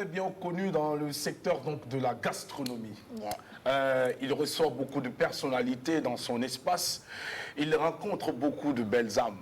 Bien connu dans le secteur donc, de la gastronomie. Yeah. Il ressort beaucoup de personnalités dans son espace. Il rencontre beaucoup de belles âmes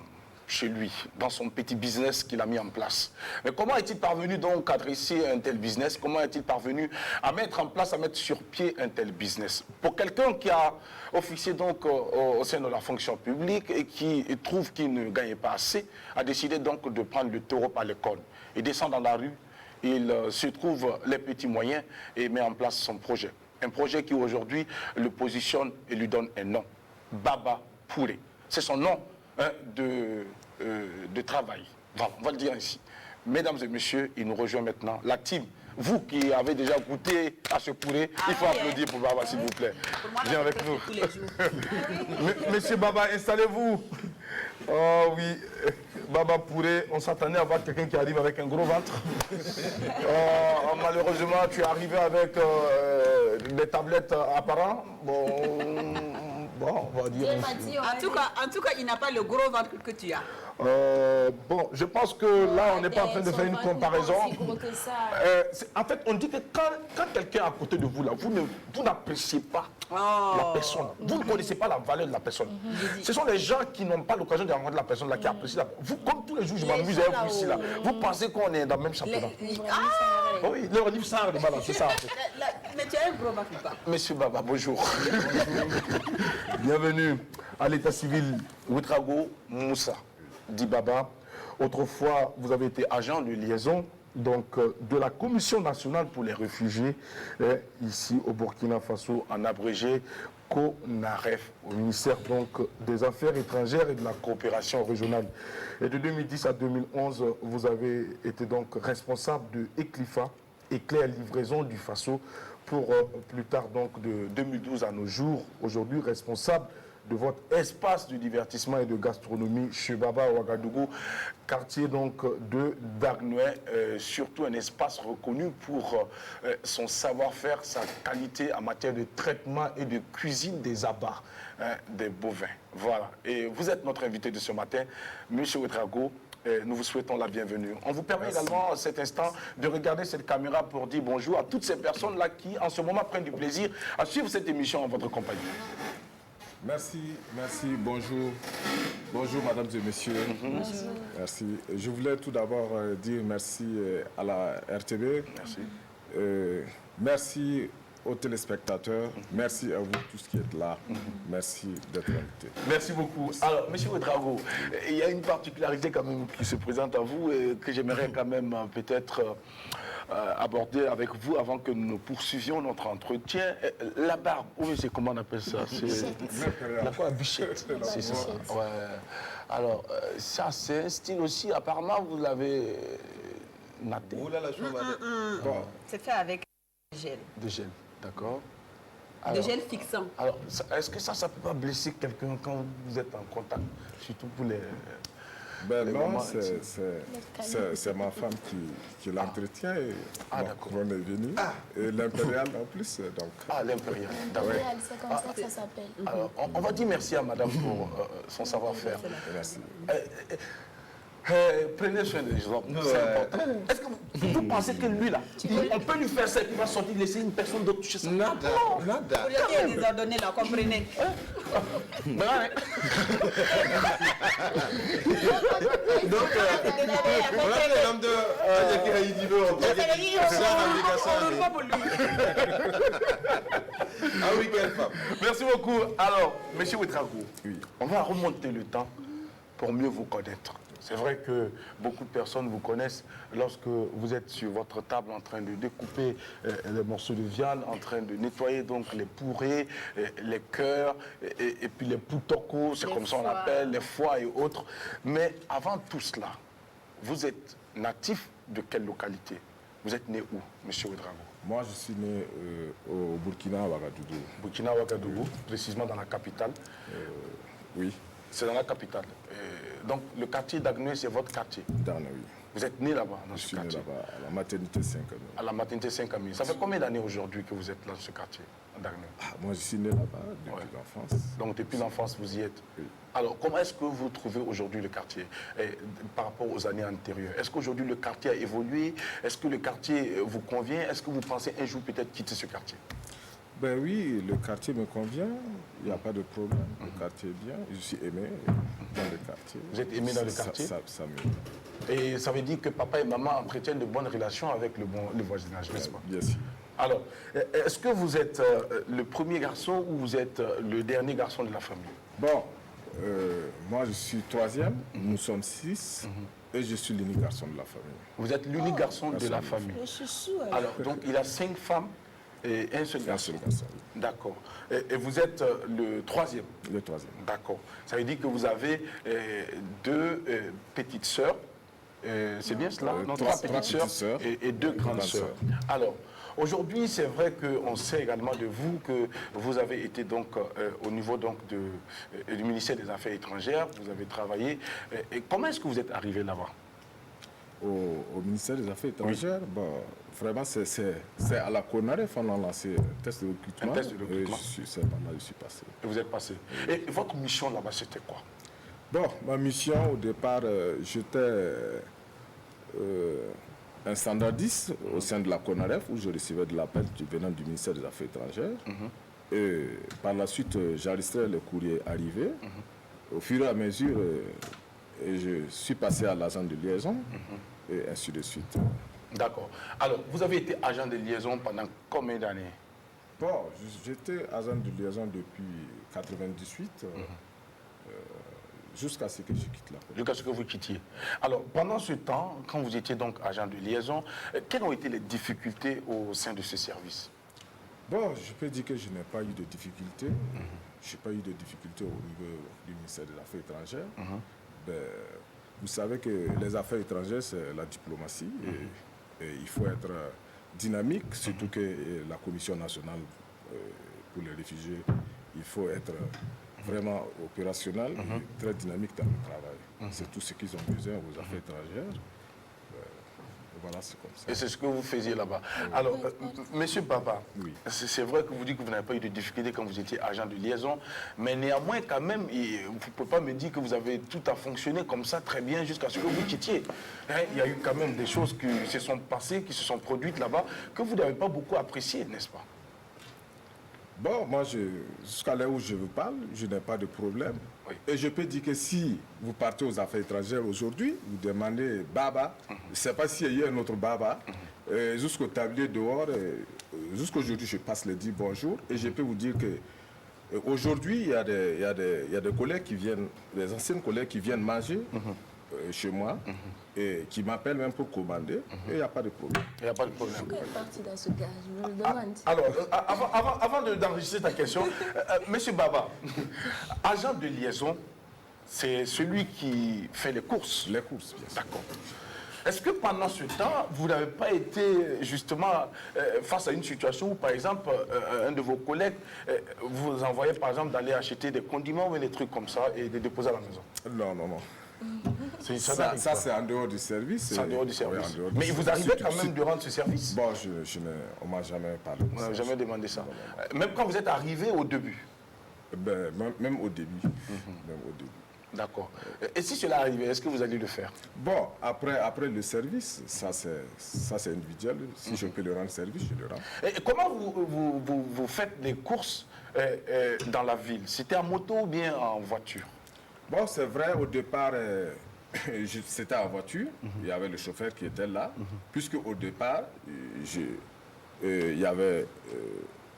chez lui, dans son petit business qu'il a mis en place. Mais comment est-il parvenu donc à dresser un tel business? Comment est-il parvenu à mettre en place, à mettre sur pied un tel business? Pour quelqu'un qui a officié donc au sein de la fonction publique et qui trouve qu'il ne gagne pas assez, a décidé donc de prendre le taureau par les cornes et descend dans la rue. Il se trouve les petits moyens et met en place son projet. Un projet qui aujourd'hui le positionne et lui donne un nom. Baba Pouré. C'est son nom de travail. Voilà, on va le dire ainsi. Mesdames et messieurs, il nous rejoint maintenant. La team, vous qui avez déjà goûté à ce pourré, il faut applaudir pour Baba, s'il vous plaît. Viens avec nous. Monsieur Baba, installez-vous. Oh oui, Baba Pouré, on s'attendait à voir quelqu'un qui arrive avec un gros ventre. Malheureusement, tu es arrivé avec des tablettes apparentes. Bon, on va dire. En tout cas, il n'a pas le gros ventre que tu as. Bon, je pense que là, on n'est pas en train de faire une comparaison. En fait, on dit que quand quelqu'un est à côté de vous, là, vous n'appréciez pas la personne. Vous ne connaissez pas la valeur de la personne. Ce sont les gens qui n'ont pas l'occasion de rencontrer la personne là, qui apprécient la. Vous, comme tous les jours, je m'amuse avec vous ici là. Vous pensez qu'on est dans le même championnat. Oui, le livre ça, c'est ça. Mais tu as un gros ventre ou pas? Monsieur Baba, bonjour. Bienvenue à l'état civil Ouedraogo Moussa, dit Baba. Autrefois, vous avez été agent de liaison donc, de la Commission nationale pour les réfugiés, ici au Burkina Faso, en abrégé CONAREF, au ministère donc, des Affaires étrangères et de la coopération régionale. Et de 2010 à 2011, vous avez été donc responsable de ECLIFA, Éclair Livraison du Faso, pour plus tard donc de 2012 à nos jours, aujourd'hui responsable de votre espace de divertissement et de gastronomie chez Baba Ouagadougou, quartier donc de Dagnoué, surtout un espace reconnu pour son savoir-faire, sa qualité en matière de traitement et de cuisine des abats, des bovins. Voilà. Et vous êtes notre invité de ce matin, Monsieur Ouedraogo. Nous vous souhaitons la bienvenue. On vous permet également à cet instant de regarder cette caméra pour dire bonjour à toutes ces personnes-là qui, en ce moment, prennent du plaisir à suivre cette émission en votre compagnie. Merci, bonjour. Bonjour, mesdames et messieurs. Bonjour. Merci. Je voulais tout d'abord dire merci à la RTB. Merci. Merci aux téléspectateurs. Merci à vous tous qui êtes là. Merci d'être invités. Merci beaucoup. Alors, Monsieur Ouedraogo, il y a une particularité quand même qui se présente à vous et que j'aimerais quand même peut-être aborder avec vous avant que nous poursuivions notre entretien. La barbe, oui, c'est comment on appelle ça? C'est la quoi, bûchette. C'est ça. Ouais. Alors, ça, c'est un style aussi. Apparemment, vous l'avez naté. Bon. C'est fait avec gel. De gel, d'accord. De gel fixant. Alors, est-ce que ça ne peut pas blesser quelqu'un quand vous êtes en contact, surtout pour les... Ben non, c'est ma femme qui l'entretient et d'accord. on est venu. Et l'impérial en plus. Donc. L'impérial, d'accord. C'est comme ça que ça s'appelle. Alors, on va dire merci à madame pour son savoir-faire. Merci. Prenez soin des hommes, c'est important. Est-ce que vous pensez que lui là, on peut lui faire ça et qu'il va sortir, laisser une personne d'autre toucher ça? Nada. Pour lui les ordonner là, comprenez. Donc, voilà le nom de Ah oui, quelle femme. Merci beaucoup. Alors, monsieur Ouedraogo, on va remonter le temps pour mieux vous connaître. C'est vrai que beaucoup de personnes vous connaissent lorsque vous êtes sur votre table en train de découper les morceaux de viande, en train de nettoyer donc les pourrés, les cœurs, et puis les poutokos, c'est comme ça on appelle, les foies et autres. Mais avant tout cela, vous êtes natif de quelle localité? Vous êtes né où, monsieur Ouedraogo? Moi, je suis né au Burkina, à Ouagadougou. Burkina, Ouagadougou, précisément dans la capitale. Oui. C'est dans la capitale. Donc, le quartier d'Agnoué, c'est votre quartier. Dans, oui. Vous êtes né là-bas, dans Je ce suis né quartier? là-bas, à la maternité 5 ans. À la maternité Saint-Camille. Ça fait combien d'années aujourd'hui que vous êtes dans ce quartier, à Darneux? Moi, je suis né là-bas depuis l'enfance. Donc depuis l'enfance, vous y êtes. Oui. Alors, comment est-ce que vous trouvez aujourd'hui le quartier par rapport aux années antérieures? Est-ce qu'aujourd'hui le quartier a évolué? Est-ce que le quartier vous convient? Est-ce que vous pensez un jour peut-être quitter ce quartier? Ben oui, le quartier me convient, il n'y a pas de problème. Le quartier est bien, je suis aimé dans le quartier. Vous êtes aimé dans le quartier? Ça me... Et ça veut dire que papa et maman entretiennent de bonnes relations avec le voisinage, n'est-ce pas? Bien sûr. Alors, est-ce que vous êtes le premier garçon ou vous êtes le dernier garçon de la famille? Bon, moi je suis troisième, nous sommes 6 et je suis l'unique garçon de la famille. Vous êtes l'unique garçon de la famille. Le chouchou, Alors, donc il a 5 femmes et un seul Un garçon. seul garçon, D'accord. Et vous êtes le troisième? le troisième. D'accord. Ça veut dire que vous avez 2 petites sœurs. C'est bien cela? Non, trois 3 petites petites sœurs sœurs et 2 grandes sœurs. Alors, aujourd'hui, c'est vrai qu'on sait également de vous que vous avez été donc au niveau donc du ministère des Affaires étrangères, vous avez travaillé. Et comment est-ce que vous êtes arrivé là-bas? Au ministère des Affaires étrangères, bon, vraiment, c'est à la CONAREF qu'on a lancé un test de recrutement. Un test de recrutement. Et c'est par là que je suis passé. Et vous êtes passé. Et votre mission là-bas, c'était quoi? Bon, ma mission, au départ, j'étais un standardiste au sein de la CONAREF, où je recevais de l'appel venant du ministère des Affaires étrangères. Et par la suite, j'enregistrais le courrier arrivé. Au fur et à mesure, et je suis passé à l'agent de liaison, et ainsi de suite. D'accord. Alors, vous avez été agent de liaison pendant combien d'années? Bon, j'étais agent de liaison depuis 1998, jusqu'à ce que je quitte la CONAREF. Jusqu'à ce que vous quittiez. Alors, pendant ce temps, quand vous étiez donc agent de liaison, quelles ont été les difficultés au sein de ce service? Bon, je peux dire que je n'ai pas eu de difficultés. Je n'ai pas eu de difficultés au niveau du ministère des Affaires étrangères. Ben, vous savez que les affaires étrangères, c'est la diplomatie. Et il faut être dynamique, surtout que la Commission nationale pour les réfugiés, il faut être vraiment opérationnel et très dynamique dans le travail. C'est tout ce qu'ils ont besoin aux affaires étrangères. Voilà, c'est comme ça. Et c'est ce que vous faisiez là-bas. Alors, monsieur Papa, Oui. c'est vrai que vous dites que vous n'avez pas eu de difficulté quand vous étiez agent de liaison, mais néanmoins, quand même, vous ne pouvez pas me dire que vous avez tout à fonctionner comme ça très bien jusqu'à ce que vous quittiez. Hein, il y a eu quand même des choses qui se sont passées, qui se sont produites là-bas, que vous n'avez pas beaucoup appréciées, n'est-ce pas? Bon, moi, jusqu'à là où je vous parle, je n'ai pas de problème. Oui. Et je peux dire que si vous partez aux affaires étrangères aujourd'hui, vous demandez Baba, je ne sais pas s'il y a un autre Baba, jusqu'au tablier dehors, jusqu'aujourd'hui, je passe le dire bonjour, et je peux vous dire que aujourd'hui, il y a des collègues qui viennent, des anciens collègues qui viennent manger chez moi, et qui m'appellent même pour commander, et il n'y a pas de problème. Il n'y a pas de problème. Pourquoi est parti dans ce cas? Je me le demande. Alors, avant d'enregistrer ta question, monsieur Baba, agent de liaison, c'est celui qui fait les courses. Les courses, bien sûr. D'accord. Est-ce que pendant ce temps, vous n'avez pas été justement face à une situation où, par exemple, un de vos collègues vous envoyait, par exemple, d'aller acheter des condiments ou des trucs comme ça et de déposer à la maison? Non, non, non. Ça, Ça, c'est en dehors du service. c'est en dehors du Oui, service. en dehors du Mais il vous service. arrivait quand même de rendre ce service? Bon, on ne m'a jamais parlé de Vous ça. n'avez jamais demandé ça. Même quand vous êtes arrivé au début? Ben, même au début. Même au début. D'accord. Et si cela arrivait, est-ce que vous allez le faire? Bon, après le service, ça c'est individuel. Si je peux le rendre service, je le rends. Et comment vous faites les courses dans la ville? C'était en moto ou bien en voiture? Bon, c'est vrai, au départ, c'était en voiture. Il y avait le chauffeur qui était là. Puisque au départ, il y avait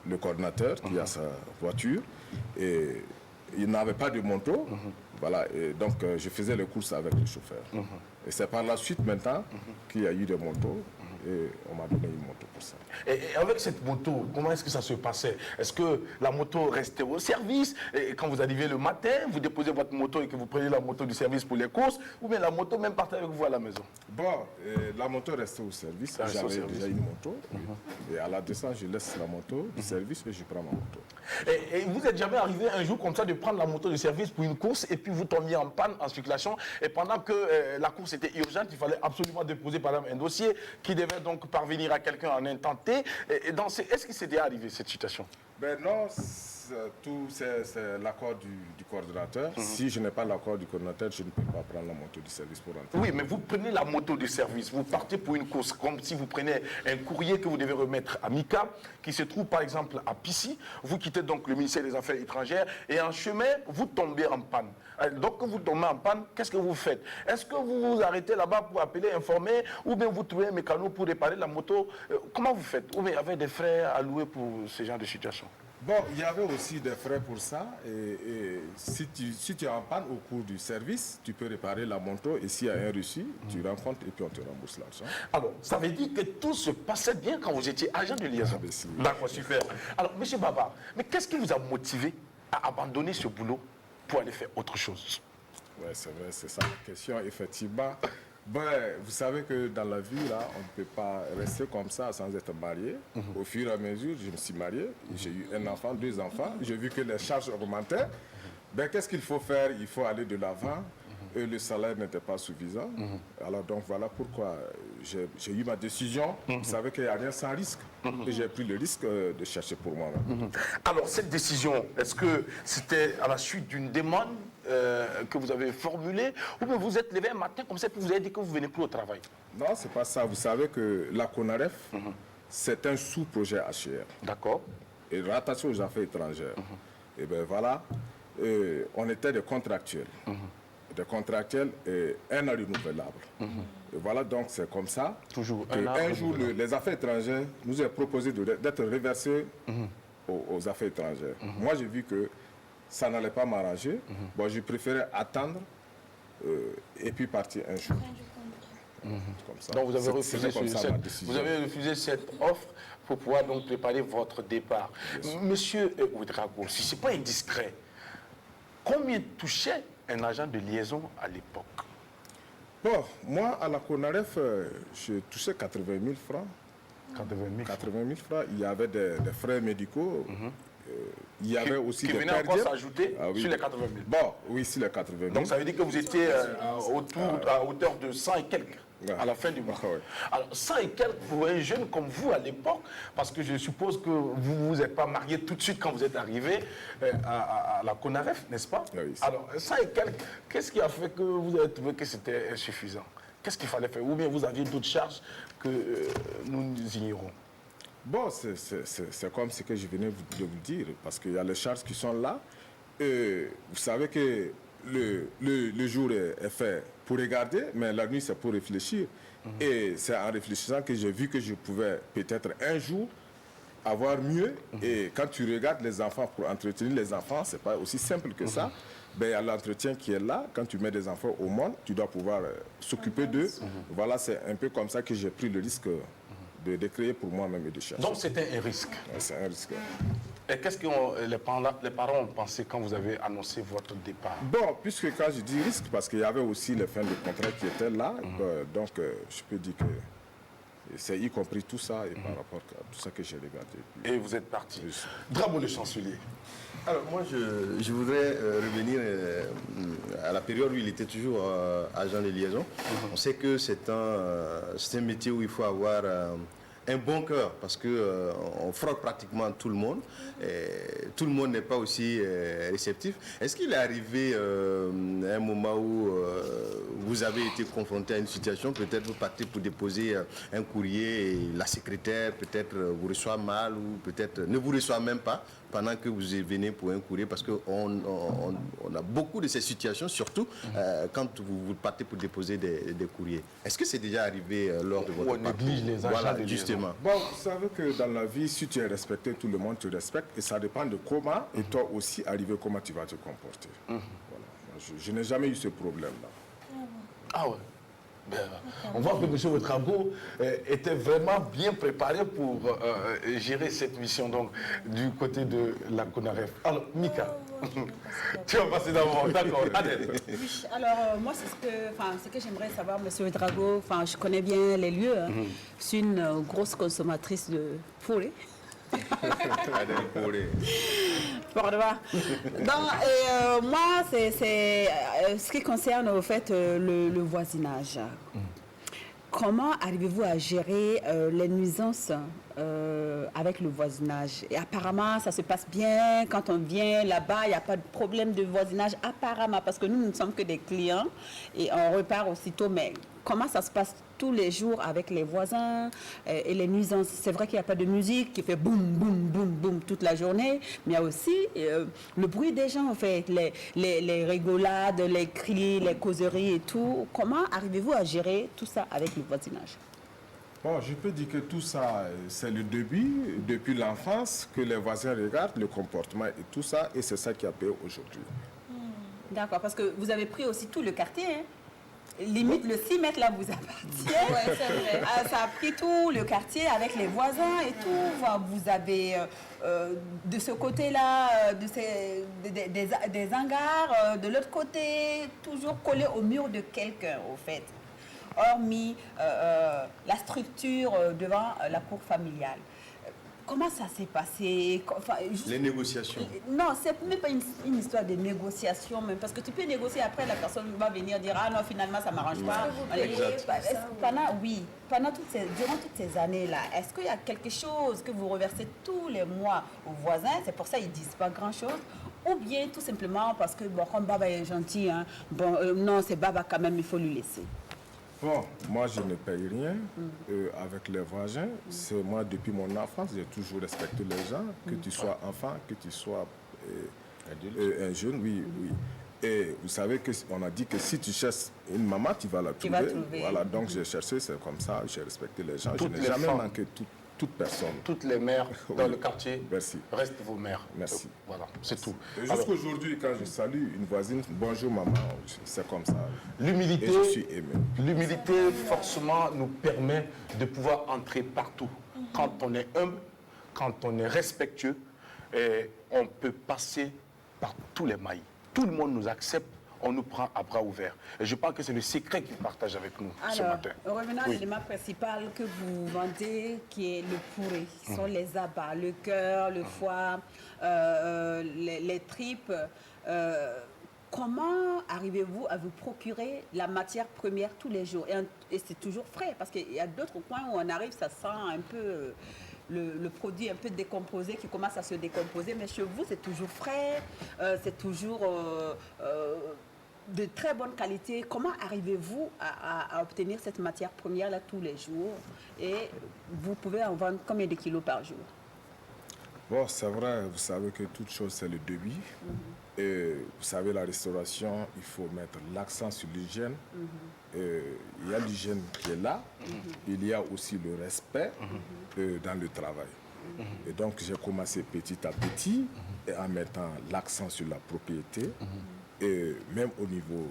le coordinateur qui a sa voiture. Et il n'avait pas de moto. Voilà, et donc je faisais les courses avec le chauffeur. Et c'est par la suite maintenant qu'il y a eu des motos. et on m'a donné une moto pour ça. Et avec cette moto, comment est-ce que ça se passait? Est-ce que la moto restait au service et quand vous arrivez le matin, vous déposez votre moto et que vous prenez la moto du service pour les courses, ou bien la moto même partait avec vous à la maison? Bon, la moto restait au service. J'avais déjà une moto. Et à la descente, je laisse la moto du service et je prends ma moto. Et vous n'êtes jamais arrivé un jour comme ça de prendre la moto du service pour une course et puis vous tombiez en panne en circulation et pendant que la course était urgente, il fallait absolument déposer par exemple un dossier qui devait donc parvenir à quelqu'un en un temps T. Est-ce qu'il s'est déjà arrivé cette situation? Ben non, c'est l'accord du coordonnateur. Si je n'ai pas l'accord du coordonnateur, je ne peux pas prendre la moto du service pour rentrer. Oui, mais vous prenez la moto du service, vous partez pour une course, comme si vous prenez un courrier que vous devez remettre à Mika, qui se trouve par exemple à Pissy. Vous quittez donc le ministère des Affaires étrangères et en chemin, vous tombez en panne. Donc, quand vous tombez en panne, qu'est-ce que vous faites? Est-ce que vous vous arrêtez là-bas pour appeler, informer, ou bien vous trouvez un mécano pour réparer la moto? Comment vous faites? Ou bien il y avait des frais à louer pour ce genre de situation? Bon, il y avait aussi des frais pour ça. Et si tu es en panne au cours du service, tu peux réparer la moto. Et s'il y a un reçu, tu rencontres et puis on te rembourse l'argent. Alors, ça veut dire que tout se passait bien quand vous étiez agent de liaison. D'accord, super. Alors, M. Baba, mais qu'est-ce qui vous a motivé à abandonner ce boulot pour aller faire autre chose? Oui, c'est vrai, c'est ça la question, effectivement. Ben, vous savez que dans la vie, là, on ne peut pas rester comme ça sans être marié. Au fur et à mesure, je me suis marié. J'ai eu un enfant, 2 enfants. J'ai vu que les charges augmentaient. Ben, qu'est-ce qu'il faut faire? Il faut aller de l'avant. Et le salaire n'était pas suffisant. Alors, donc, voilà pourquoi j'ai eu ma décision. Vous savez qu'il n'y a rien sans risque. Et j'ai pris le risque de chercher pour moi-même. Alors, cette décision, est-ce que c'était à la suite d'une demande que vous avez formulée, ou bien vous êtes levé un matin comme ça et vous avez dit que vous ne venez plus au travail? Non, c'est pas ça. Vous savez que la CONAREF, c'est un sous-projet HCR. D'accord. Et rattaché aux affaires étrangères. Et bien voilà, on était des contractuels. Des contractuels et un an renouvelable. Et voilà, donc c'est comme ça. Toujours un jour, les affaires étrangères nous ont proposé d'être reversés aux affaires étrangères. Moi, j'ai vu que ça n'allait pas m'arranger. Bon, je préférais attendre et puis partir un jour. Comme ça. Donc vous avez refusé cette offre pour pouvoir donc préparer votre départ. Monsieur Ouedraogo, si ce n'est pas indiscret, combien touchait un agent de liaison à l'époque? Bon, moi, à la CONAREF, je touchais 80 000 francs. 80 000 francs. Il y avait des frais médicaux. Il y avait aussi qui des venaient encore s'ajouter sur les 80 000. Bon, oui, sur les 80 000. Donc ça veut dire que vous étiez à hauteur de 100 et quelques à la fin du mois. Alors 100 et quelques pour un jeune comme vous à l'époque, parce que je suppose que vous ne vous êtes pas marié tout de suite quand vous êtes arrivé à la CONAREF, n'est-ce pas? Oui, alors 100 et quelques, qu'est-ce qui a fait que vous avez trouvé que c'était insuffisant? Qu'est-ce qu'il fallait faire? Ou bien vous aviez d'autres charges que nous ignorons? Bon, c'est comme ce que je venais de vous dire, parce qu'il y a les charges qui sont là. Vous savez que le jour est fait pour regarder, mais la nuit c'est pour réfléchir. Et c'est en réfléchissant que j'ai vu que je pouvais peut-être un jour avoir mieux. Et quand tu regardes les enfants, pour entretenir les enfants, c'est pas aussi simple que ça. Ben, il y a l'entretien qui est là. Quand tu mets des enfants au monde, tu dois pouvoir s'occuper d'eux. Voilà, c'est un peu comme ça que j'ai pris le risque de créer pour moi-même et de chercher. Donc c'était un risque. Ouais, c'est un risque. Et qu'est-ce que les parents ont pensé quand vous avez annoncé votre départ? Bon, puisque quand je dis risque, parce qu'il y avait aussi les fins de contrat qui étaient là, donc je peux dire que c'est y compris tout ça et par rapport à tout ça que j'ai regardé. Et vous êtes parti. Drapeau le chancelier. Alors moi, je voudrais revenir à la période où il était toujours agent de liaison. On sait que c'est un métier où il faut avoir un bon cœur parce qu'on frotte pratiquement tout le monde. Et tout le monde n'est pas aussi réceptif. Est-ce qu'il est arrivé à un moment où vous avez été confronté à une situation, peut-être vous partez pour déposer un courrier et la secrétaire peut-être vous reçoit mal ou peut-être ne vous reçoit même pas pendant que vous venez pour un courrier, parce qu'on a beaucoup de ces situations, surtout quand vous partez pour déposer des courriers. Est-ce que c'est déjà arrivé lors de votre parcours? On néglige les agents Voilà, de justement. Bon, vous savez que dans la vie, si tu es respecté, tout le monde te respecte et ça dépend de comment, et toi aussi, arriver comment tu vas te comporter. Voilà. Je n'ai jamais eu ce problème-là. Ah ouais. Ben, on voit que M. Ouedraogo était vraiment bien préparé pour gérer cette mission donc, du côté de la CONAREF. Alors, Mika, tu vas passer d'abord, d'accord. Adèle. Oui, alors moi, ce que j'aimerais savoir, M. Ouedraogo, je connais bien les lieux. Hein. Je suis une grosse consommatrice de poulet. Adèle Pouré. Pardon. Donc, moi, c'est ce qui concerne au fait le voisinage. Comment arrivez-vous à gérer les nuisances avec le voisinage? Et apparemment, ça se passe bien. Quand on vient là-bas, il n'y a pas de problème de voisinage. Apparemment, parce que nous ne sommes que des clients et on repart aussitôt. Mais comment ça se passe tous les jours avec les voisins et les nuisances? C'est vrai qu'il n'y a pas de musique qui fait boum, boum, boum, boum toute la journée. Mais il y a aussi le bruit des gens, en fait. Les rigolades, les cris, les causeries et tout. Comment arrivez-vous à gérer tout ça avec le voisinage? Bon, je peux dire que tout ça, c'est le début, depuis l'enfance, que les voisins regardent le comportement et tout ça, et c'est ça qui a payé aujourd'hui. D'accord, parce que vous avez pris aussi tout le quartier, hein? Limite, le 6 mètres là vous appartient. Ouais, c'est vrai. Ça a pris tout le quartier avec les voisins et tout. Enfin, vous avez de ce côté-là des hangars, de l'autre côté, toujours collé au mur de quelqu'un, au fait. Hormis la structure devant la cour familiale. Comment ça s'est passé? Les négociations. Non, c'est même pas une histoire de négociation, même, parce que tu peux négocier après, la personne va venir dire ah non, finalement ça m'arrange pas. Durant toutes ces années-là, est-ce qu'il y a quelque chose que vous reversez tous les mois aux voisins? C'est pour ça qu'ils disent pas grand-chose. Ou bien tout simplement parce que bon, comme Baba est gentil, hein, non, c'est Baba quand même, il faut lui laisser. Bon, moi je ne paye rien avec les voisins. C'est moi, depuis mon enfance, j'ai toujours respecté les gens, que tu sois enfant, que tu sois un jeune, oui, oui. Et vous savez qu'on a dit que si tu cherches une maman, tu vas la trouver. vas trouver. Voilà, donc j'ai cherché, c'est comme ça, j'ai respecté les gens. Toutes je n'ai les jamais femmes. manqué toute personne. Toutes les mères dans Oui. le quartier Merci. restent vos mères. Merci. Voilà, c'est tout. Et Alors, jusqu'aujourd'hui, quand je salue une voisine, bonjour maman, c'est comme ça. l'humilité, Et je suis aimé. l'humilité, forcément, nous permet de pouvoir entrer partout. Quand on est humble, quand on est respectueux, on peut passer par tous les mailles. Tout le monde nous accepte, on nous prend à bras ouverts. Et je pense que c'est le secret qu'il partage avec nous ce Alors, matin. revenons à Oui. l'élément principal que vous vendez, qui est le pourri, qui sont les abats, le cœur, le foie, les tripes. Comment arrivez-vous à vous procurer la matière première tous les jours? Et c'est toujours frais, parce qu'il y a d'autres coins où on arrive, ça sent un peu le produit un peu décomposé, qui commence à se décomposer. Mais chez vous, c'est toujours frais, c'est toujours de très bonne qualité. Comment arrivez-vous à obtenir cette matière première-là tous les jours? Et vous pouvez en vendre combien de kilos par jour? Bon, c'est vrai, vous savez que toute chose, c'est le débit. Et vous savez, la restauration, il faut mettre l'accent sur l'hygiène. Il y a l'hygiène qui est là. Il y a aussi le respect dans le travail. Et donc, j'ai commencé petit à petit, et en mettant l'accent sur la propriété. Et même au niveau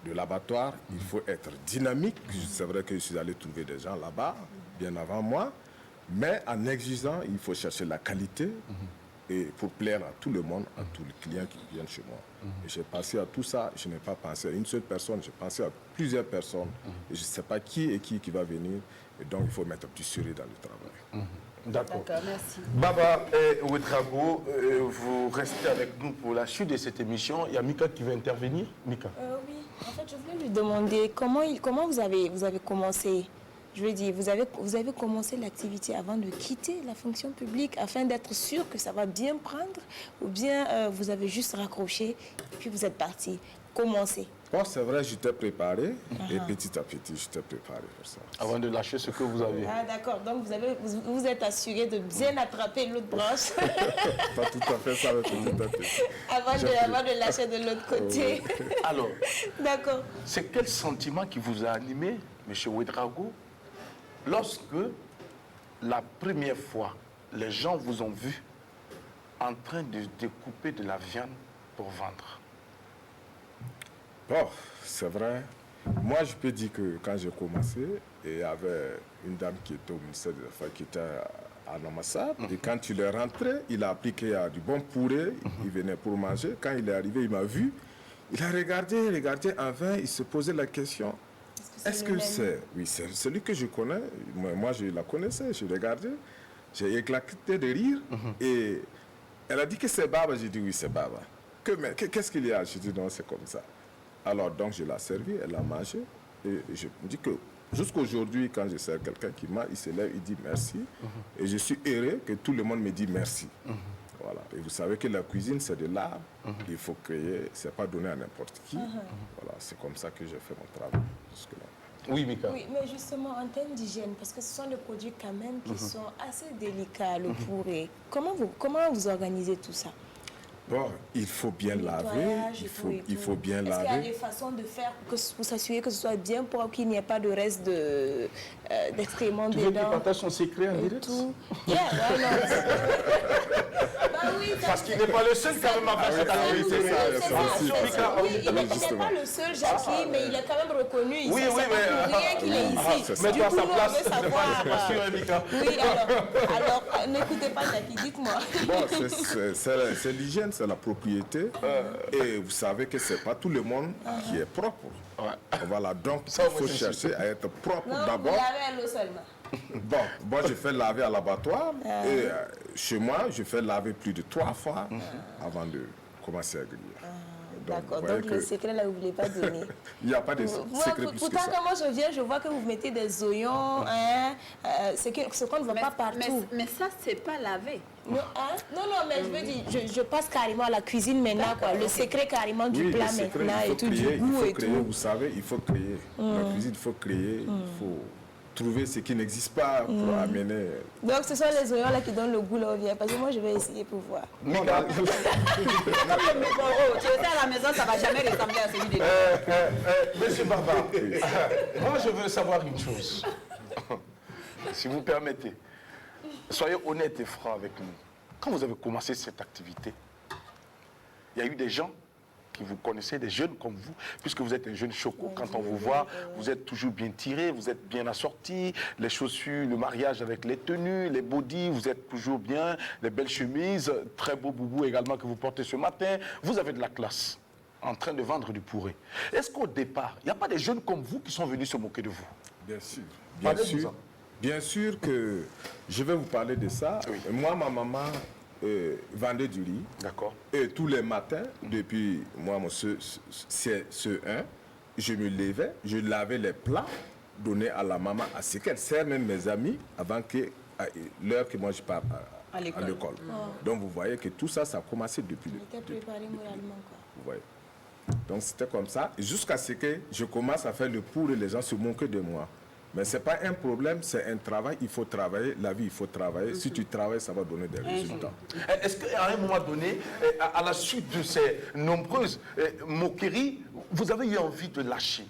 de l'abattoir, il faut être dynamique. C'est vrai que je suis allé trouver des gens là-bas, bien avant moi. Mais en exigeant, il faut chercher la qualité et pour plaire à tout le monde, à tous les clients qui viennent chez moi. Et j'ai pensé à tout ça, je n'ai pas pensé à une seule personne, j'ai pensé à plusieurs personnes. Et je ne sais pas qui va venir. Et donc, il faut mettre du sérieux dans le travail. D'accord. D'accord, merci. Baba et Ouedraogo, vous restez avec nous pour la suite de cette émission. Il y a Mika qui va intervenir. Mika. Oui, en fait, je voulais lui demander comment vous avez commencé. Je veux dire, vous avez commencé l'activité avant de quitter la fonction publique afin d'être sûr que ça va bien prendre, ou bien vous avez juste raccroché et puis vous êtes parti. Commencez. Bon, c'est vrai, j'étais préparé et petit à petit, j'étais préparé pour ça. Avant de lâcher ce que vous avez. Ah d'accord, donc vous êtes assuré de bien attraper l'autre branche Pas tout à fait ça, mais petit à petit. avant de lâcher de l'autre côté. Alors, D'accord. c'est quel sentiment qui vous a animé, M. Ouedraogo, lorsque la première fois, les gens vous ont vu en train de découper de la viande pour vendre? Bon, c'est vrai, Moi, je peux dire que quand j'ai commencé, il y avait une dame qui était au ministère des Affaires, qui était à Namassar. Et quand il est rentré, il a appris qu'il y a du bon pourré. Il venait pour manger. Quand il est arrivé, il m'a vu. Il a regardé en vain. Il se posait la question. Est-ce que c'est... Oui, c'est celui que je connais. Moi, je la connaissais. Je regardais. J'ai éclaté de rire. Et elle a dit que c'est Baba. J'ai dit oui, c'est Baba. Qu'est-ce qu'il y a? J'ai dit non, c'est comme ça. Alors, donc, je l'ai servi, elle a mangé. Et je me dis que jusqu'aujourd'hui, quand je sers quelqu'un qui mange, il se lève, il dit merci. Et je suis heureux que tout le monde me dit merci. Voilà. Et vous savez que la cuisine, c'est de l'art. Il faut créer, c'est pas donné à n'importe qui. Voilà, c'est comme ça que j'ai fait mon travail jusque-là. Oui, Mika. Oui, mais justement, en termes d'hygiène, parce que ce sont des produits quand même qui sont assez délicats, le pourré. Comment vous organisez tout ça? Bon, il faut bien laver, il faut bien Est-ce laver. qu'il y a des façons de faire pour s'assurer que ce soit bien propre, qu'il n'y ait pas de reste d'excréments Tu veux qu'il dedans partage son secret en et direct? tout. Yeah, why not? Bah oui, Parce qu'il n'est pas le seul quand même à faire cette activité. Oui, il n'est pas le seul, Jackie, mais il est quand même reconnu ici. Oui, oui, C'est pas pour rien qu'il est ici. Du Mets-toi à coup, sa nous, on place. veut savoir. Sûr, Mika. Oui, alors n'écoutez pas Jackie, dites-moi. Bon, c'est l'hygiène, c'est la propriété. Et vous savez que c'est pas tout le monde qui est propre. Voilà, donc Ça, il moi, faut c'est chercher à être propre Non, vous d'abord. lavez à l'eau seulement. Bon, moi je fais laver à l'abattoir et chez moi je fais laver plus de 3 fois avant de commencer à griller. D'accord, vous voyez donc le que secret là, vous ne voulez pas donner. il n'y a pas de secret plus que Pourtant, ça. quand moi je viens, je vois que vous mettez des oignons, hein, ce qu'on ne voit pas partout. Mais ça, c'est pas lavé. Non, hein? Non, mais je veux dire, je passe carrément à la cuisine maintenant, quoi. Le secret carrément du Oui, plat le secret, maintenant il et faut tout, créer, du goût et créer, tout. vous savez, il faut créer. La cuisine, il faut créer, il faut trouver ce qui n'existe pas pour amener. Donc ce sont les oignons là qui donnent le goût là où vient. Parce que moi je vais essayer pour voir. Mika. Tu étais à la maison, ça va jamais ressembler à celui de Monsieur Baba, moi je veux savoir une chose. Si vous permettez, soyez honnête et franc avec nous. Quand vous avez commencé cette activité, il y a eu des gens qui vous connaissaient, des jeunes comme vous, puisque vous êtes un jeune choco, quand on vous voit, vous êtes toujours bien tiré, vous êtes bien assorti, les chaussures, le mariage avec les tenues, les bodys, vous êtes toujours bien, les belles chemises, très beau boubou également que vous portez ce matin, vous avez de la classe, en train de vendre du pourré. Est-ce qu'au départ, il n'y a pas des jeunes comme vous qui sont venus se moquer de vous? Bien sûr, Parlez-nous-en. bien sûr que je vais vous parler de ça. Oui. Moi, ma maman vendait du riz. D'accord. Et tous les matins, depuis moi, mon CE1, je me levais, je lavais les plats, donnais à la maman, à ce qu'elle sert même mes amis, avant que l'heure que moi je pars à l'école. Donc vous voyez que tout ça, ça a commencé depuis le Il était préparé moralement, quoi. vous voyez. Donc c'était comme ça, jusqu'à ce que je commence à faire le pour et les gens se moquent de moi. Mais ce n'est pas un problème, c'est un travail, il faut travailler, la vie, il faut travailler. Si tu travailles, ça va donner des résultats. Est-ce qu'à un moment donné, à la suite de ces nombreuses moqueries, vous avez eu envie de lâcher?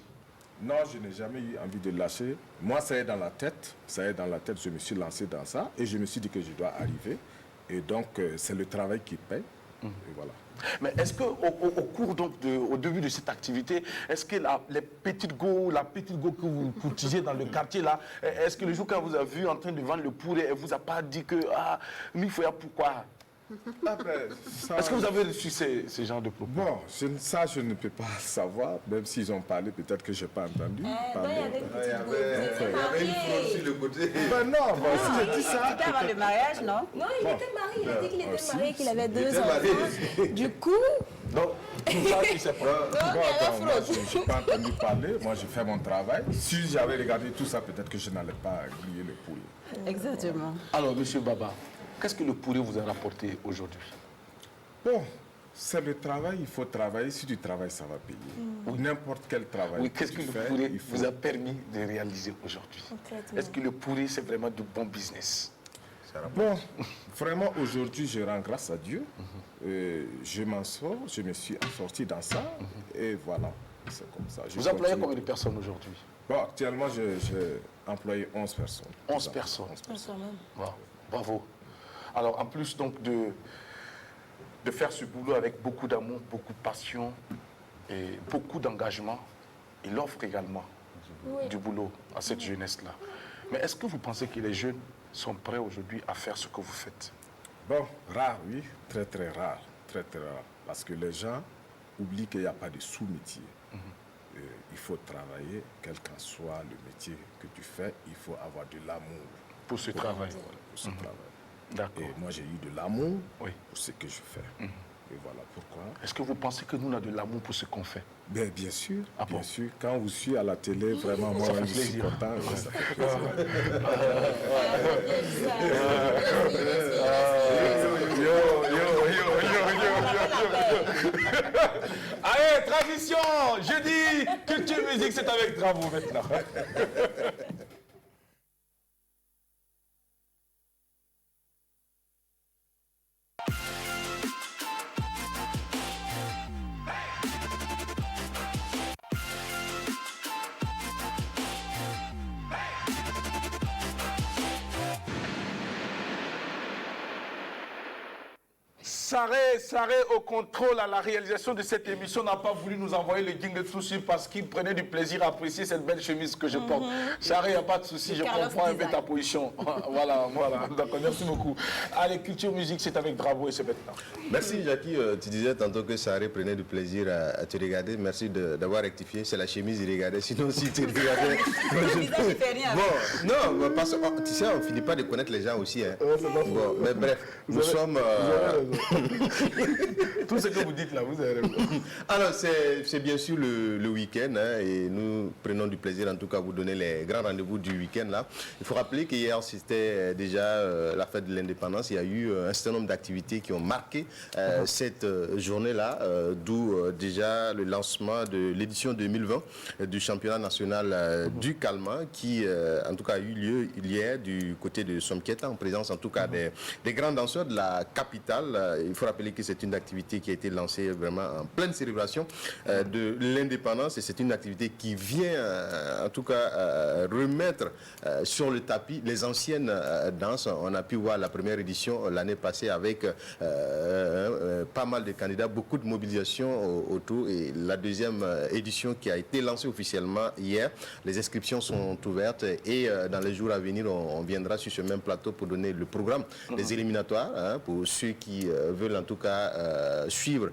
Non, je n'ai jamais eu envie de lâcher. Moi, ça est dans la tête. Ça est dans la tête, je me suis lancé dans ça et je me suis dit que je dois arriver. Et donc, c'est le travail qui paye. Et voilà. Mais est-ce qu'au cours, donc, au début de cette activité, est-ce que la petite go que vous cultivez dans le quartier, là, est-ce que le jour quand vous avez vu en train de vendre le pourré, elle vous a pas dit que, mais il faut y aller pourquoi? Après, ça- Est-ce que vous avez reçu ces genres de propos? Bon, ça, je ne peux pas savoir. Même s'ils ont parlé, peut-être que je n'ai pas entendu. parler. Il y avait une fraude sur le côté. Ben non, bon, si je dis ça, C'était avant le mariage, non? Non, il était marié, il a dit qu'il était aussi, marié, qu'il avait 2 était enfants. marié. Du coup, Donc, tout ça, tu sais pas. donc, il y avait bon, moi, fraude. je n'ai pas entendu parler. Moi, je fais mon travail. Si j'avais regardé tout ça, peut-être que je n'allais pas griller le poulet. Exactement. Alors, monsieur Baba, qu'est-ce que le pourré vous a rapporté aujourd'hui? Bon, c'est le travail, il faut travailler. Si tu travailles, ça va payer. N'importe quel travail. Oui, qu'est-ce que tu le fais, pourré il faut- vous a permis de réaliser aujourd'hui? Concrètement. Est-ce que le pourré, c'est vraiment du bon business? Bon, vraiment, aujourd'hui, je rends grâce à Dieu. Je m'en sors, je me suis sorti dans ça. Et voilà, c'est comme ça. Je Vous employez continue. combien de personnes aujourd'hui? Bon, actuellement, j'ai employé 11 personnes. 11 personnes. Ah, quand même. Wow, bravo. Alors, en plus donc de faire ce boulot avec beaucoup d'amour, beaucoup de passion et beaucoup d'engagement, il offre également du boulot à cette jeunesse-là. Mais est-ce que vous pensez que les jeunes sont prêts aujourd'hui à faire ce que vous faites? Bon, rare, oui. Très, très rare. Très, très rare. Parce que les gens oublient qu'il n'y a pas de sous-métier. Il faut travailler, quel qu'en soit le métier que tu fais, il faut avoir de l'amour. Pour ce travail. Pour ce travail. D'accord. Et moi, j'ai eu de l'amour Oui. pour ce que je fais. Et voilà pourquoi. Est-ce que vous pensez que nous, on a de l'amour pour ce qu'on fait? Ben, bien sûr, Ah bon? bien sûr. Quand on vous suit à la télé, vraiment, moi, je suis content. Ouais, ça fait plaisir. Allez, tradition. Jeudi, culture musique, c'est avec Bravo maintenant. Saré au contrôle, à la réalisation de cette émission, n'a pas voulu nous envoyer le jingle tout de suite parce qu'il prenait du plaisir à apprécier cette belle chemise que je porte. Saré, il n'y a pas de souci, je comprends un peu ta position. Voilà. D'accord, merci beaucoup. Allez, culture musique, c'est avec Bravo et c'est maintenant. Merci Jackie, tu disais tantôt que Saré prenait du plaisir à te regarder. Merci d'avoir rectifié, c'est la chemise il regardait. Sinon si tu regardais... Bon, non, parce que tu sais, on ne finit pas de connaître les gens aussi. Hein. Bon, mais bref, nous sommes... Tout ce que vous dites là, vous avez raison. Alors, c'est bien sûr le week-end hein, et nous prenons du plaisir en tout cas à vous donner les grands rendez-vous du week-end là. Il faut rappeler qu'hier c'était déjà la fête de l'indépendance. Il y a eu un certain nombre d'activités qui ont marqué cette journée-là, d'où déjà le lancement de l'édition 2020 du championnat national du Calma qui en tout cas a eu lieu hier du côté de Somkieta en présence en tout cas des grands danseurs de la capitale. Il faut rappeler que c'est une activité qui a été lancée vraiment en pleine célébration de l'indépendance et c'est une activité qui vient en tout cas remettre sur le tapis les anciennes danses. On a pu voir la première édition l'année passée avec pas mal de candidats, beaucoup de mobilisation autour et la deuxième édition qui a été lancée officiellement hier. Les inscriptions sont ouvertes et dans les jours à venir on viendra sur ce même plateau pour donner le programme des éliminatoires hein, pour ceux qui veulent en tout cas suivre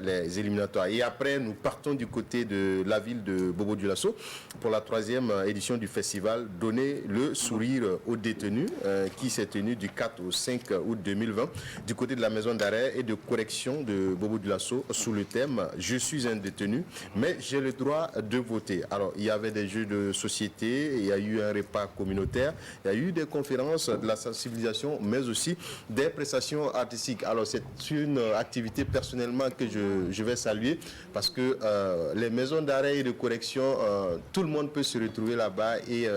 les éliminatoires. Et après, nous partons du côté de la ville de Bobo-Dioulasso pour la 3e édition du festival Donner le sourire aux détenus qui s'est tenu du 4 au 5 août 2020 du côté de la maison d'arrêt et de correction de Bobo-Dioulasso sous le thème « Je suis un détenu, mais j'ai le droit de voter ». Alors, il y avait des jeux de société, il y a eu un repas communautaire, il y a eu des conférences, de la sensibilisation, mais aussi des prestations artistiques. Alors, c'est une activité personnellement que je vais saluer parce que les maisons d'arrêt et de correction, tout le monde peut se retrouver là-bas et